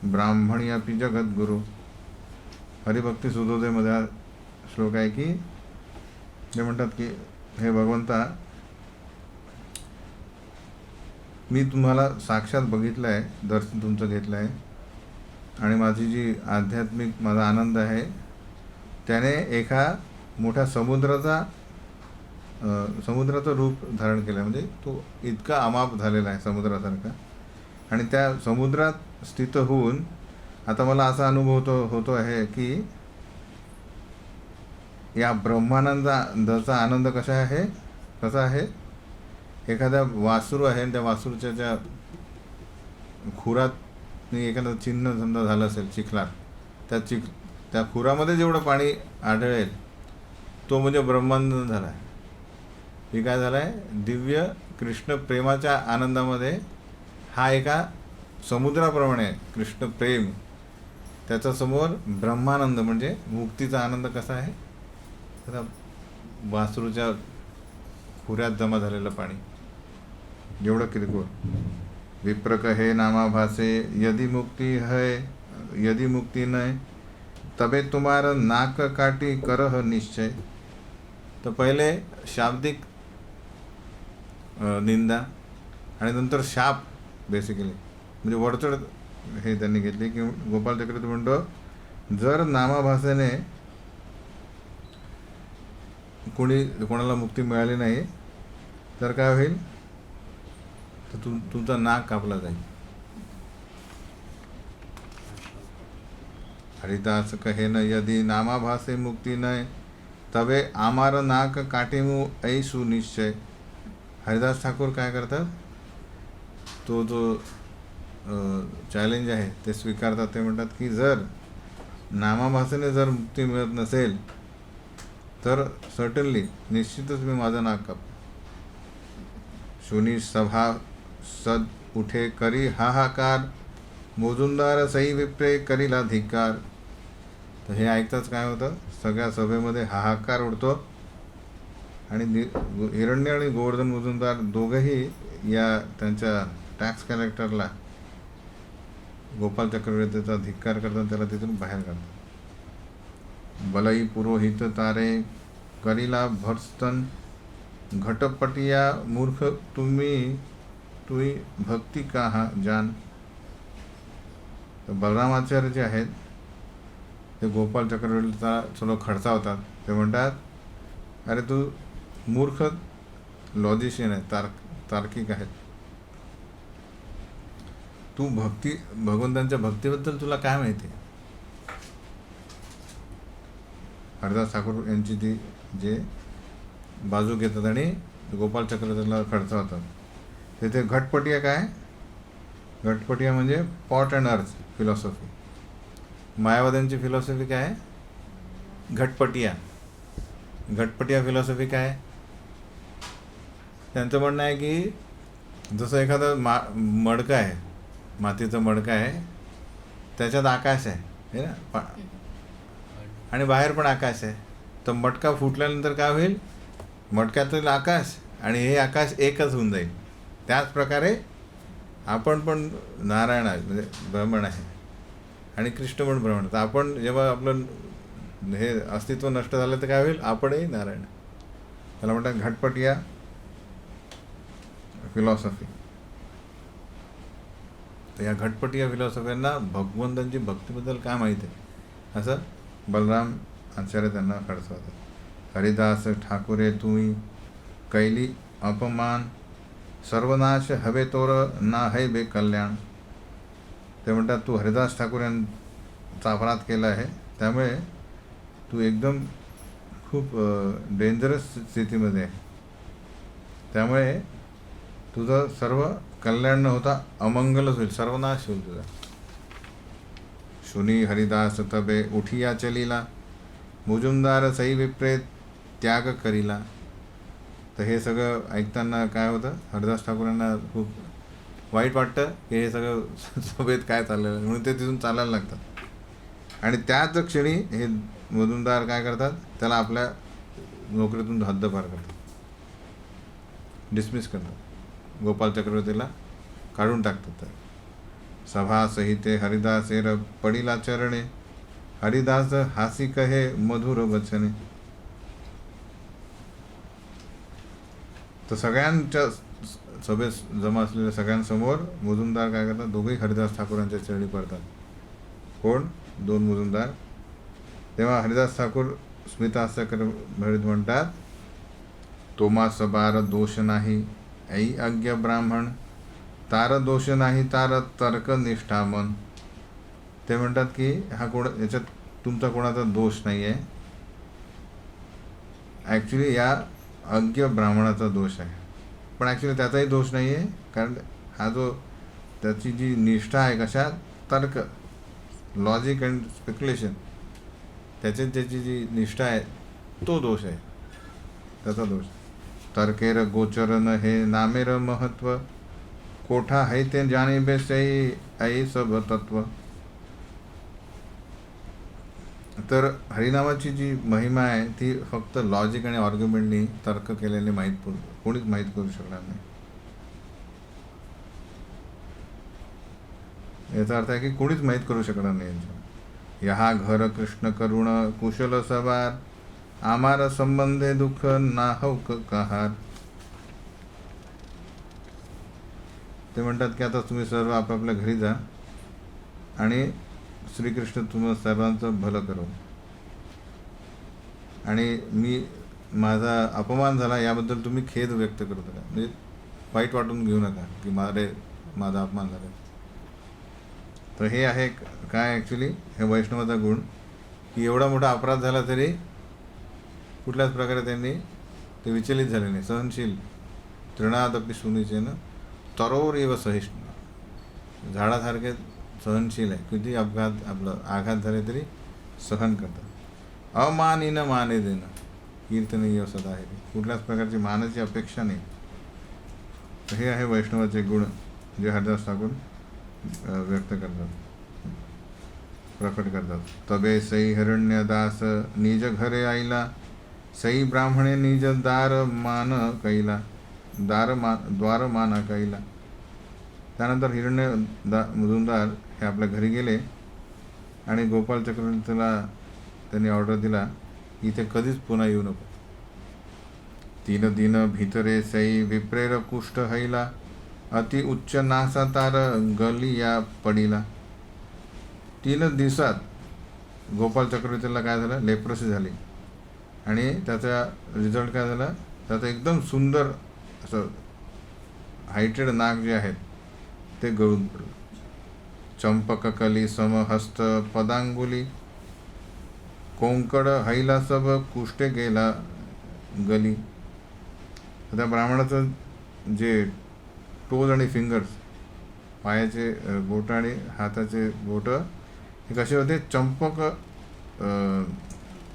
ब्राह्मणी अपि जगद्गुरु. हरिभक्ती सुधोदयमध्ये हा श्लोक आहे की ते म्हणतात की हे भगवंता, मी तुम्हाला साक्षात बघितलं आहे, दर्शन तुमचं घेतलं आहे, आणि माझी जी आध्यात्मिक माझा आनंद आहे त्याने एका मोठ्या समुद्राचं रूप धारण केलं आहे. म्हणजे तो इतका अमाप झालेला आहे समुद्रासारखा, आणि त्या समुद्रात स्थित होऊन आता मला असा अनुभव होतो आहे की या ब्रह्मानंदाचा आनंद कसा आहे. एखाद्या वासरू आहे आणि त्या वासरूच्या ज्या खुरात एखादं चिन्ह समजा झालं असेल चिखलात, त्या खुरामध्ये जेवढं पाणी आढळेल तो म्हणजे ब्रह्मानंद झाला आहे. हे काय झालं आहे, दिव्य कृष्ण प्रेमाच्या आनंदामध्ये हा एका समुद्राप्रमाणे कृष्ण प्रेम, त्याच्यासमोर ब्रह्मानंद म्हणजे मुक्तीचा आनंद कसा आहे, आता वासरूच्या खुऱ्यात जमा झालेलं पाणी एवढं किरकोळ. विप्र कहे नामाभासे यदि मुक्ती नय, तबे तुम्हार नाक काटी करह निश्चय. तर पहिले शाब्दिक निंदा आणि नंतर शाप बेसिकली म्हणजे वरचढ हे त्यांनी घेतले की गोपाल चक्रवर्ती म्हणतो जर नामाभासेने कोणाला मुक्ती मिळाली नाही तर काय होईल, तर तुमचा नाक कापला जाईल. हरिदास कहे न यदि नामाभासे मुक्ती नय, तबे आमार नाक काटेमू ऐसु निश्चय. हरिदास ठाकूर काय करतात, तो जो चॅलेंज आहे ते स्वीकारतात. ते म्हणतात की जर नामाभासेने जर मुक्ती मिळत नसेल तर सर्टनली निश्चितच मी माझं नाक काप. शुनी सभा सद उठे करी हाहाकार, मोजुंदार सई विप्रे करीला धिक्कार. तर हे ऐकताच काय होतं, सगळ्या सभेमध्ये हाहाकार उडतो आणि हिरण्य आणि गोवर्धन मोजुंदार दोघंही या त्यांच्या टॅक्स कलेक्टरला गोपाल चक्रवर्तीचा धिक्कार करतात, त्याला तिथून बाहेर काढतात. बलई पुरोहित तारे करीला भर्स्तन, घटपटिया मूर्ख तुई भक्ती का हा जान. तर बलरामाचार्य जे आहेत ते गोपाल चक्रवर्तीचा थोडं खडसावतात. ते म्हणतात अरे तू मूर्ख लॉजिशियन आहे, तार्किक आहेत, तू भगवंतांच्या भक्तीबद्दल तुला काय माहिती. हरिदास ठाकूर यांची ती जे बाजू घेतात आणि गोपाल चक्रवर्तीला खडसावतात. तिथे घटपटिया काय, घटपटिया म्हणजे पॉट अँड अर्थ फिलॉसॉफी. मायावाद्यांची फिलॉसॉफी काय आहे, घटपटिया. घटपटिया फिलॉसॉफी काय आहे? त्यांचं म्हणणं आहे की जसं एखादं मडकं आहे, मातीचं मडकं आहे, त्याच्यात आकाश आहे हे ना, आणि बाहेर पण आकाश आहे. तर मटका फुटल्यानंतर काय होईल? मटक्यातील आकाश आणि हे आकाश एकच होऊन जाईल. त्याच प्रकारे आपण पण नारायण आहे, म्हणजे ब्रह्मण आहे, आणि कृष्ण पण ब्रह्मण. तर आपण जेव्हा आपलं हे अस्तित्व नष्ट झालं तर काय होईल? आपणही नारायण. त्याला म्हणतात घटपटिया फिलॉसॉफी. तर या घटपटिया फिलॉसॉफींना भगवंतांची भक्तीबद्दल काय माहीत आहे असं बलराम आचार्य त्यांना खडसवतात. हरिदास ठाकुरे तुम्ही कैली अपमान, सर्वनाश हवे तोर ना है बे कल्याण. ते म्हणतात तू हरिदास ठाकूर यांचा अपराध केला आहे, त्यामुळे तू एकदम खूप डेंजरस स्थितीमध्ये आहे. त्यामुळे तुझं सर्व कल्याण न होता अमंगलच होईल, सर्वनाश होईल तुझा. शुनी हरिदास तबे उठिया चलीला, मुजुमदार सई विप्रेत त्याग करीला. तर हे सगळं ऐकताना काय होतं? हरिदास ठाकूरांना खूप वाईट वाटतं की हे सगळं सभेत काय चाललेलं आहे, म्हणून ते तिथून चालायला लागतात. आणि त्याच क्षणी हे मुजुमदार काय करतात? त्याला आपल्या नोकरीतून हद्दपार करतात, डिसमिस करतात. गोपाल चक्रवर्तीला काढून टाकतात. तर सभा सहिते हरिदासेर पडिला चरणे, हरिदास हासी कहे मधुर वचने. तर सगळ्यांच्या सभेत जमा असलेल्या सगळ्यांसमोर मुजुमदार काय करतात? दोघेही हरिदास ठाकूरांच्या चरणी पडतात. कोण? दोन मुजुमदार. तेव्हा हरिदास ठाकूर स्मिताहास्य भरीत म्हणतात, तोमा सबार दोष नाही ऐ अज्ञ ब्राह्मण, तार दोष नाही तार तर्क निष्ठा मन. ते म्हणतात की याच्यात तुमचा कोणाचा दोष नाही आहे, ॲक्च्युली या अज्ञ ब्राह्मणाचा दोष आहे. पण ॲक्च्युली त्याचाही दोष नाही आहे, कारण हा जो त्याची जी निष्ठा आहे कशात? तर्क, लॉजिक अँड स्पेक्युलेशन, त्याची जी निष्ठा आहे तो दोष आहे, त्याचा दोष. तर्केर गोचर न हे नामेर महत्व, कोठा है ते जाणे बेसई ऐ सब तत्व. तर हरिनामाची जी महिमा आहे ती फक्त लॉजिक आणि आर्ग्युमेंटनी, तर्क केल्याने कोणीच माहीत करू शकणार नाही. याचा अर्थ आहे की कोणीच माहीत करू शकणार नाही. यहा घर कृष्ण करुण कुशल सवार, आमार संबंधे दुःख ना हौक कहार. ते म्हणतात की आता तुम्ही सर्व आपापल्या घरी जा आणि श्रीकृष्ण तुम्हाला सर्वांचं भलं करो, आणि माझा अपमान झाला याबद्दल तुम्ही खेद व्यक्त करत नका, म्हणजे वाईट वाटून घेऊ नका की माझा अपमान झाला. तर हे आहे काय ॲक्च्युली हे वैष्णवाचा गुण, की एवढा मोठा अपराध झाला तरी कुठल्याच प्रकारे त्यांनी ते विचलित झाले नाही, सहनशील. तृणादपि सुनिचेन तरोर एव सहिष्णू, झाडासारखे सहनशील आहे. किती आघात झाले तरी सहन करतात. अमानी न माने देणं, कीर्तनीय सदा आहे, कुठल्याच प्रकारची मानाची अपेक्षा नाही. तर हे आहे वैष्णवाचे गुण जे हरिदास ठाकूर व्यक्त करतात, प्रकट करतात. तबे सई हिरण्यदास निज घरे आईला, सई ब्राह्मणे निज द्वार माना कैला. त्यानंतर मुजुमदार हे आपल्या घरी गेले आणि गोपाल चक्रवर्तीला त्यांनी ऑर्डर दिला की इथे कधीच पुन्हा येऊ नको. 3 दिन भीतरे सई विप्रेर कुष्ठ हैला, अति उच्च नासा तार गलिया पडिला. 3 दिवसात गोपाल चक्रवर्तीला काय झालं? लेप्रोसी झाली, आणि त्याचा रिझल्ट काय झाला? त्याचं एकदम सुंदर असं हायटेड नाक जे आहेत ते गळून पडलं. चंपक कली समहस्त पदांगुली, कोंकड हैला सब कुष्ठे गेला गली. त्या ब्राह्मणाचं जे टोज आणि फिंगर्स, पायाचे बोट आणि हाताचे बोट हे कसे होते?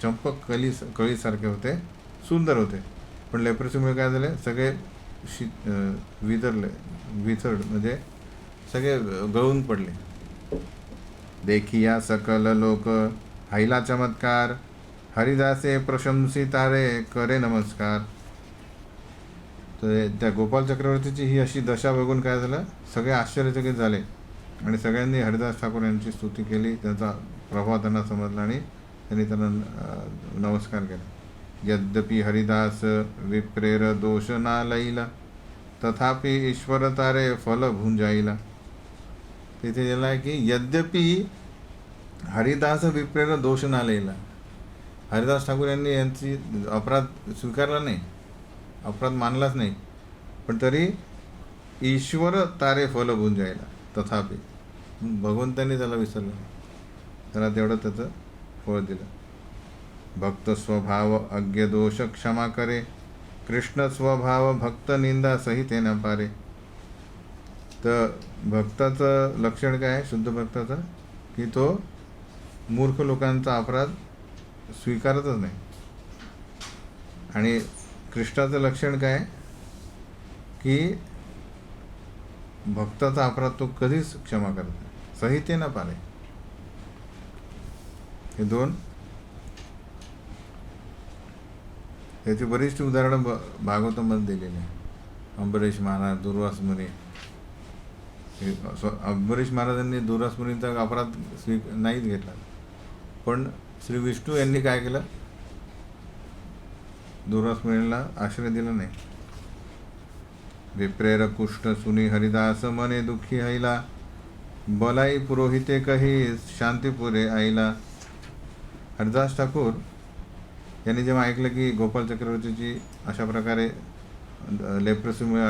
चंपक कळीसारखे होते, सुंदर होते. पण लेप्रसीमुळे काय झाले, सगळे विथर्ड म्हणजे सगळे गळून पडले. देखिया सकल लोक हैला चमत्कार, हरिदासे प्रशंसितारे करे नमस्कार. तर त्या गोपाल चक्रवर्तीची ही अशी दशा बघून काय झालं, सगळे आश्चर्यचकित झाले आणि सगळ्यांनी हरिदास ठाकूर यांची स्तुती केली. त्यांचा प्रभाव त्यांना समजला आणि त्यांनी त्यांना नमस्कार केला. यद्यपि हरिदास विप्रेर दोष ना लईला, तथापि ईश्वर तारे फल भुंजाईला. तिथे लिहिलं आहे की यद्यपि हरिदास विप्रेर दोष ना लईला, हरिदास ठाकूर यांनी यांची अपराध स्वीकारला नाही, अपराध मानलाच नाही, पण तरी ईश्वर तारे फल भुंजाईला. तथापि भगवंतांनी त्याला विसरलं नाही, त्याला तेवढं त्याचं फळ दिलं. भक्त स्वभाव अज्ञ दोष क्षमा करे, कृष्ण स्वभाव भक्त निंदा सहिते न पारे. तर भक्ताचं लक्षण काय आहे, शुद्ध भक्ताचं, की तो मूर्ख लोकांचा अपराध स्वीकारतच नाही. आणि कृष्णाचं लक्षण काय, की भक्ताचा अपराध तो कधीच क्षमा करत नाही, सहिते न पारे. हे दोन, त्याची बरीचशी उदाहरणं भागवतामध्ये दिलेली आहे. अंबरीश महाराज, दुर्वास मुनी. अंबरीश महाराजांनी दुर्वास मुनीचा अपराध नाहीच घेतला, पण श्री विष्णू यांनी काय केलं, दुर्वास मुनीला आश्रय दिला नाही. विप्रेर कुष्ठ सुनी हरिदास मने दुःखी हैला, बलाई पुरोहिते कही शांतीपुरे आईला. हरिदास ठाकूर यांनी जेव्हा ऐकलं की गोपाल चक्रवर्तीची अशा प्रकारे लेप्रसीमुळे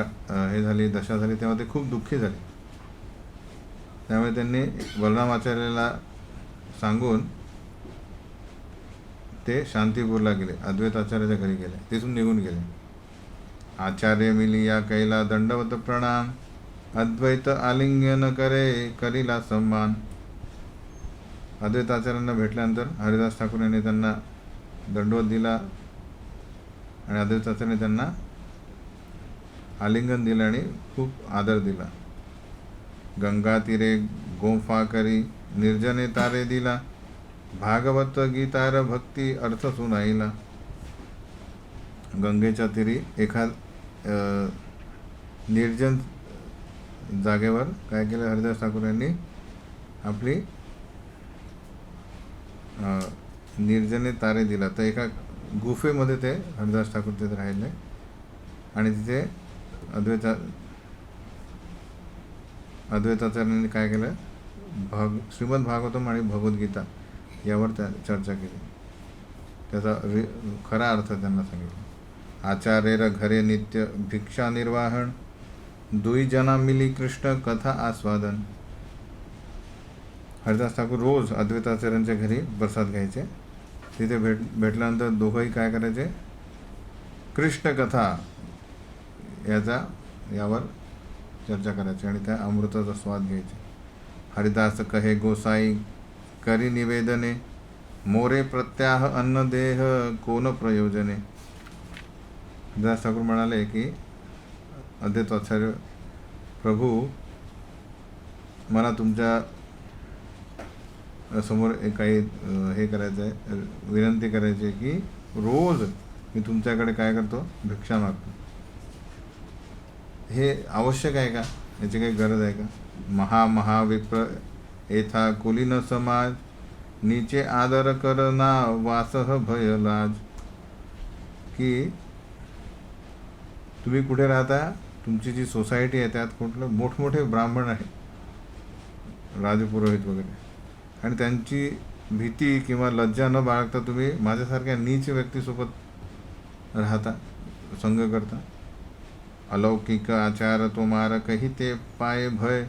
हे झाली, दशा झाली, तेव्हा ते खूप दुःखी झाले. त्यामुळे त्यांनी बलराम आचार्याला सांगून ते शांतीपूरला गेले, अद्वैत आचार्याच्या घरी गेले, तिथून निघून गेले. आचार्य मिलिया कैला दंडवत प्रणाम, अद्वैत आलिंगन करे करीला सम्मान. अद्वैत आचार्यांना भेटल्यानंतर हरिदास ठाकूर यांनी त्यांना दंडवत दिला आणि अद्वैत आचार्याने त्यांना आलिंगन दिलं आणि खूप आदर दिला. गंगा तीरे गोंफा करी निर्जने तारे दिला, भागवत गीतार भक्ती अर्थ सुनाईला. गंगेच्या तीरी एखाद निर्जन जागेवर काय केलं, हरिदास ठाकूर यांनी आपली निर्जने तारे दिला. तर एका गुफेमध्ये ते हरिदास ठाकूर तिथे राहिले आणि तिथे अद्वैताचार्यांनी काय केलं, श्रीमद भागवतम आणि भगवद्गीता यावर त्या चर्चा केली, त्याचा खरा अर्थ त्यांना सांगितला. आचार्यर घरे नित्य भिक्षा निर्वाहन, दुई जना मिली कृष्ण कथा आस्वादन. हरिदास ठाकूर रोज अद्वैताचार्यांच्या घरी प्रसाद घ्यायचे. तिथे भेटल्यानंतर दोघंही काय करायचे, कृष्ण कथा यावर चर्चा करायची आणि त्या अमृताचा स्वाद घ्यायचे. हरिदास कहे गोसाई करी निवेदने, मोरे प्रत्याह अन्न देह कोण प्रयोजने. हरिदास ठाकूर म्हणाले की अद्वैत आचार्य प्रभू, मला तुमच्या समोर काही हे करायचं आहे, विनंती करायची आहे की रोज मी तुमच्याकडे काय करतो, भिक्षा मागतो. हे आवश्यक आहे का, याची काही गरज आहे का. महाविप्र येथा कुलीन समाज, नीचे आदर करना वासह भय लाज. की तुम्ही कुठे राहता, तुमची जी सोसायटी आहे त्यात कुठलं मोठमोठे ब्राह्मण आहे, राजपुरोहित वगैरे, आणि त्यांची भीती किंवा लज्जा न बाळगता तुम्ही माझ्यासारख्या नीच व्यक्तीसोबत राहता, संग करता. अलौकिक आचार तुम्हारा कही ते पाय भय,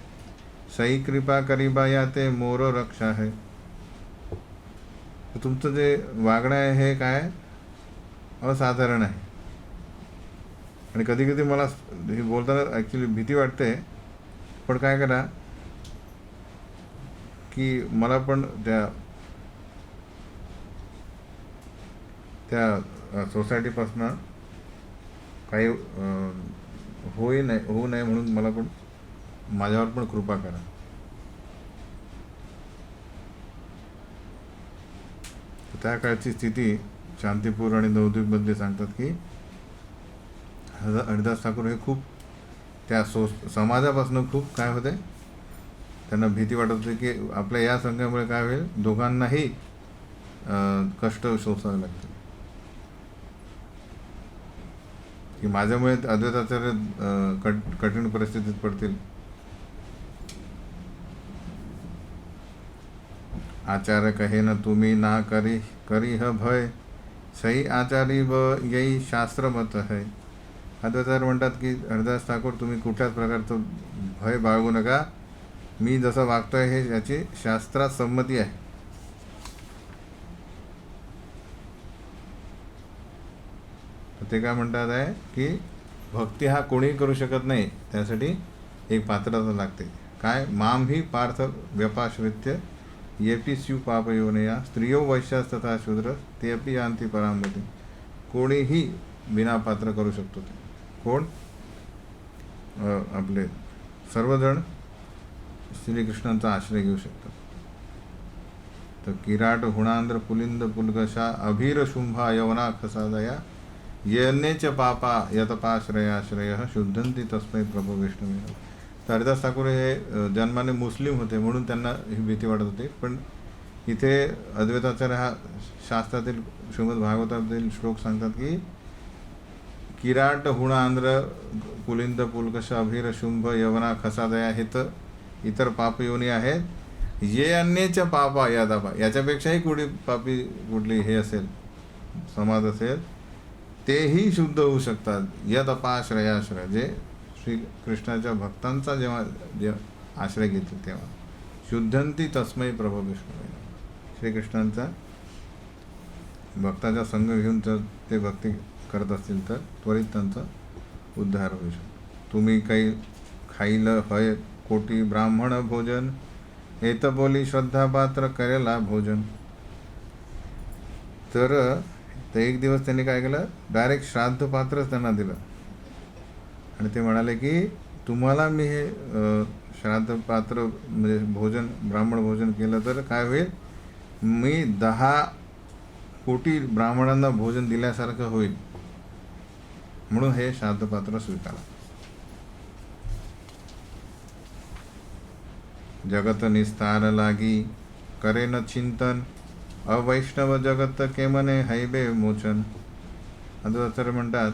सई कृपा करीबा या ते मोर रक्षा है. तुमचं जे वागणं आहे हे काय असाधारण आहे. आणि कधी कधी मला हे बोलताना ॲक्च्युली भीती वाटते, पण काय करा की मला पण त्या सोसायटीपासून काही होऊ नये म्हणून मला पण माझ्यावर पण कृपा करा. त्या काळची स्थिती शांतीपूर आणि नवद्वीपमध्ये सांगतात की हरिदास ठाकूर हे खूप त्या समाजापासून खूप काय होते, त्यांना भीती वाटत होती की आपल्या या संघामुळे काय होईल, दोघांनाही कष्ट सोसावे लागतील, की माझ्यामुळे अद्वैताचार्य कठीण परिस्थितीत पडतील. आचार्य कहे न तुम्ही ना करी ह भय, सही आचारी व यही शास्त्र मत है. अद्वैताचार्य म्हणतात की हरिदास ठाकूर, तुम्ही कुठल्याच प्रकारचं भय बाळगू नका, मी जसं वागतोय हे याची शास्त्रात संमती आहे. ते काय म्हणतात आहे की भक्ती हा कोणीही करू शकत नाही, त्यासाठी एक पात्रता लागते. काय, माम ही पार्थ व्यपाश्रित्य येपी स्यू पापयोनया स्त्रियो वैश्यास तथा शूद्र ते अपि यान्ति परांगती. कोणीही बिना पात्र करू शकतो. ते कोण, आपले सर्वजण श्रीकृष्णांचा आश्रय घेऊ शकतात. तर किराट हुणांद्र पुलिंद पुलकशा अभीर शुंभा यवना खसादया येनेच पापा यतपाश्रयाश्रय शुद्धंती तस्मै प्रभू विष्णू. तर हरिदास ठाकूर हे जन्माने मुस्लिम होते म्हणून त्यांना ही भीती वाटत होती. पण इथे अद्वैताचार्य हा शास्त्रातील श्रीमद भागवतातील श्लोक सांगतात की किराट हुणांद्र पुलिंद पुलकश अभीर शुंभ यवना खसादया हे तर इतर पापयोनी आहेत. ये अन्यच्या पापा यादापा, याच्यापेक्षाही कुठली हे असेल, समाज असेल, तेही शुद्ध होऊ शकतात. यदपाश्रयाश्रय, जे श्रीकृष्णाच्या भक्तांचा जे आश्रय घेतील तेव्हा. शुद्धंती तस्मै प्रभू विष्णू. श्रीकृष्णांचा भक्ताचा संघ घेऊन जर ते भक्ती करत असतील तर त्वरित त्यांचा उद्धार होऊ शकतो. तुम्ही काही खाईल हय कोटी ब्राह्मण भोजन, येत बोली श्रद्धापात्र करेला भोजन. तर एक दिवस त्यांनी काय केलं, डायरेक्ट श्राद्ध पात्रच त्यांना दिलं आणि ते म्हणाले की तुम्हाला मी हे श्राद्ध पात्र म्हणजे भोजन, ब्राह्मण भोजन केलं तर काय होईल, मी 10 कोटी ब्राह्मणांना भोजन दिल्यासारखं होईल, म्हणून हे श्राद्ध पात्र स्वीकारा. जगत निस्तार लागी करेन चिंतन, अवैष्णव जगत केमने हैबे मोचन. अद्वैताचार्य म्हणतात,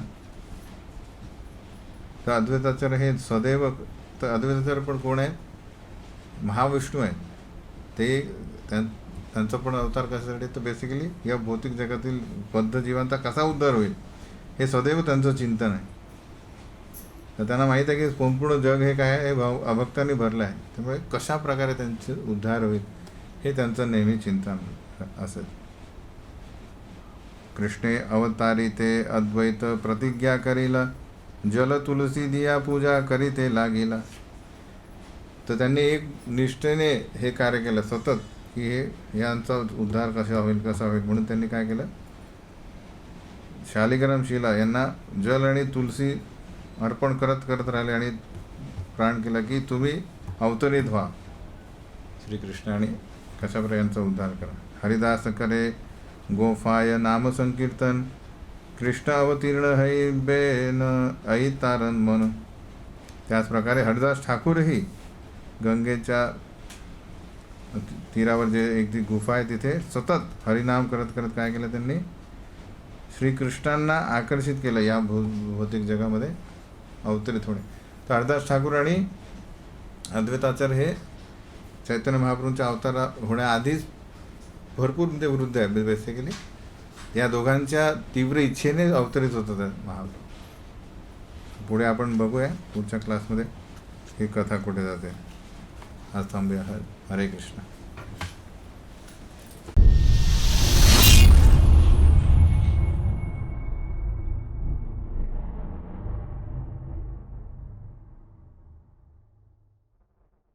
तर अद्वैताचार्य हे सदैव, तर अद्वैताचार्य पण कोण आहे, महाविष्णू आहे. ते त्यांचा पण अवतार कशासाठी, तर बेसिकली या भौतिक जगातील बद्ध जीवांचा कसा उद्धार होईल हे सदैव त्यांचं चिंतन आहे. तर त्यांना माहीत आहे की संपूर्ण जग हे काय आहे, हे अभक्तांनी भरलं आहे, त्यामुळे कशा प्रकारे त्यांचे उद्धार होईल हे त्यांचं नेहमी चिंतन असेल. कृष्णे अवतारी ते अद्वैत प्रतिज्ञा करीला, जल तुलसी दिया पूजा करी ते लागेला. तर त्यांनी एक निष्ठेने हे कार्य केलं सतत, की हे यांचा उद्धार कसा होईल म्हणून त्यांनी काय केलं, शालिग्राम शिला यांना जल आणि तुलसी अर्पण करत राहिले आणि प्राण केला की तुम्ही अवतरित व्हा श्रीकृष्ण आणि कशाप्रकारे यांचा उद्धार करा. हरिदास करे गोफाय नाम संकीर्तन, कृष्ण अवतीर्ण है बेन ऐ तारण मन. त्याचप्रकारे हरिदास ठाकूरही गंगेच्या तीरावर जे एक ती गुफा आहे तिथे सतत हरिनाम करत काय केलं, त्यांनी श्रीकृष्णांना आकर्षित केलं या भौतिक जगामध्ये अवतरित होणे. तर हरिदास ठाकूर आणि अद्वैताचार्य हे चैतन्य महाप्रभूंच्या अवतार होण्याआधीच भरपूर ते वृद्ध आहे. बेसिकली या दोघांच्या तीव्र इच्छेने अवतरित होतात महाप्रभू. पुढे आपण बघूया पुढच्या क्लासमध्ये ही कथा कुठे जाते. आज थांबूया. हरे कृष्ण.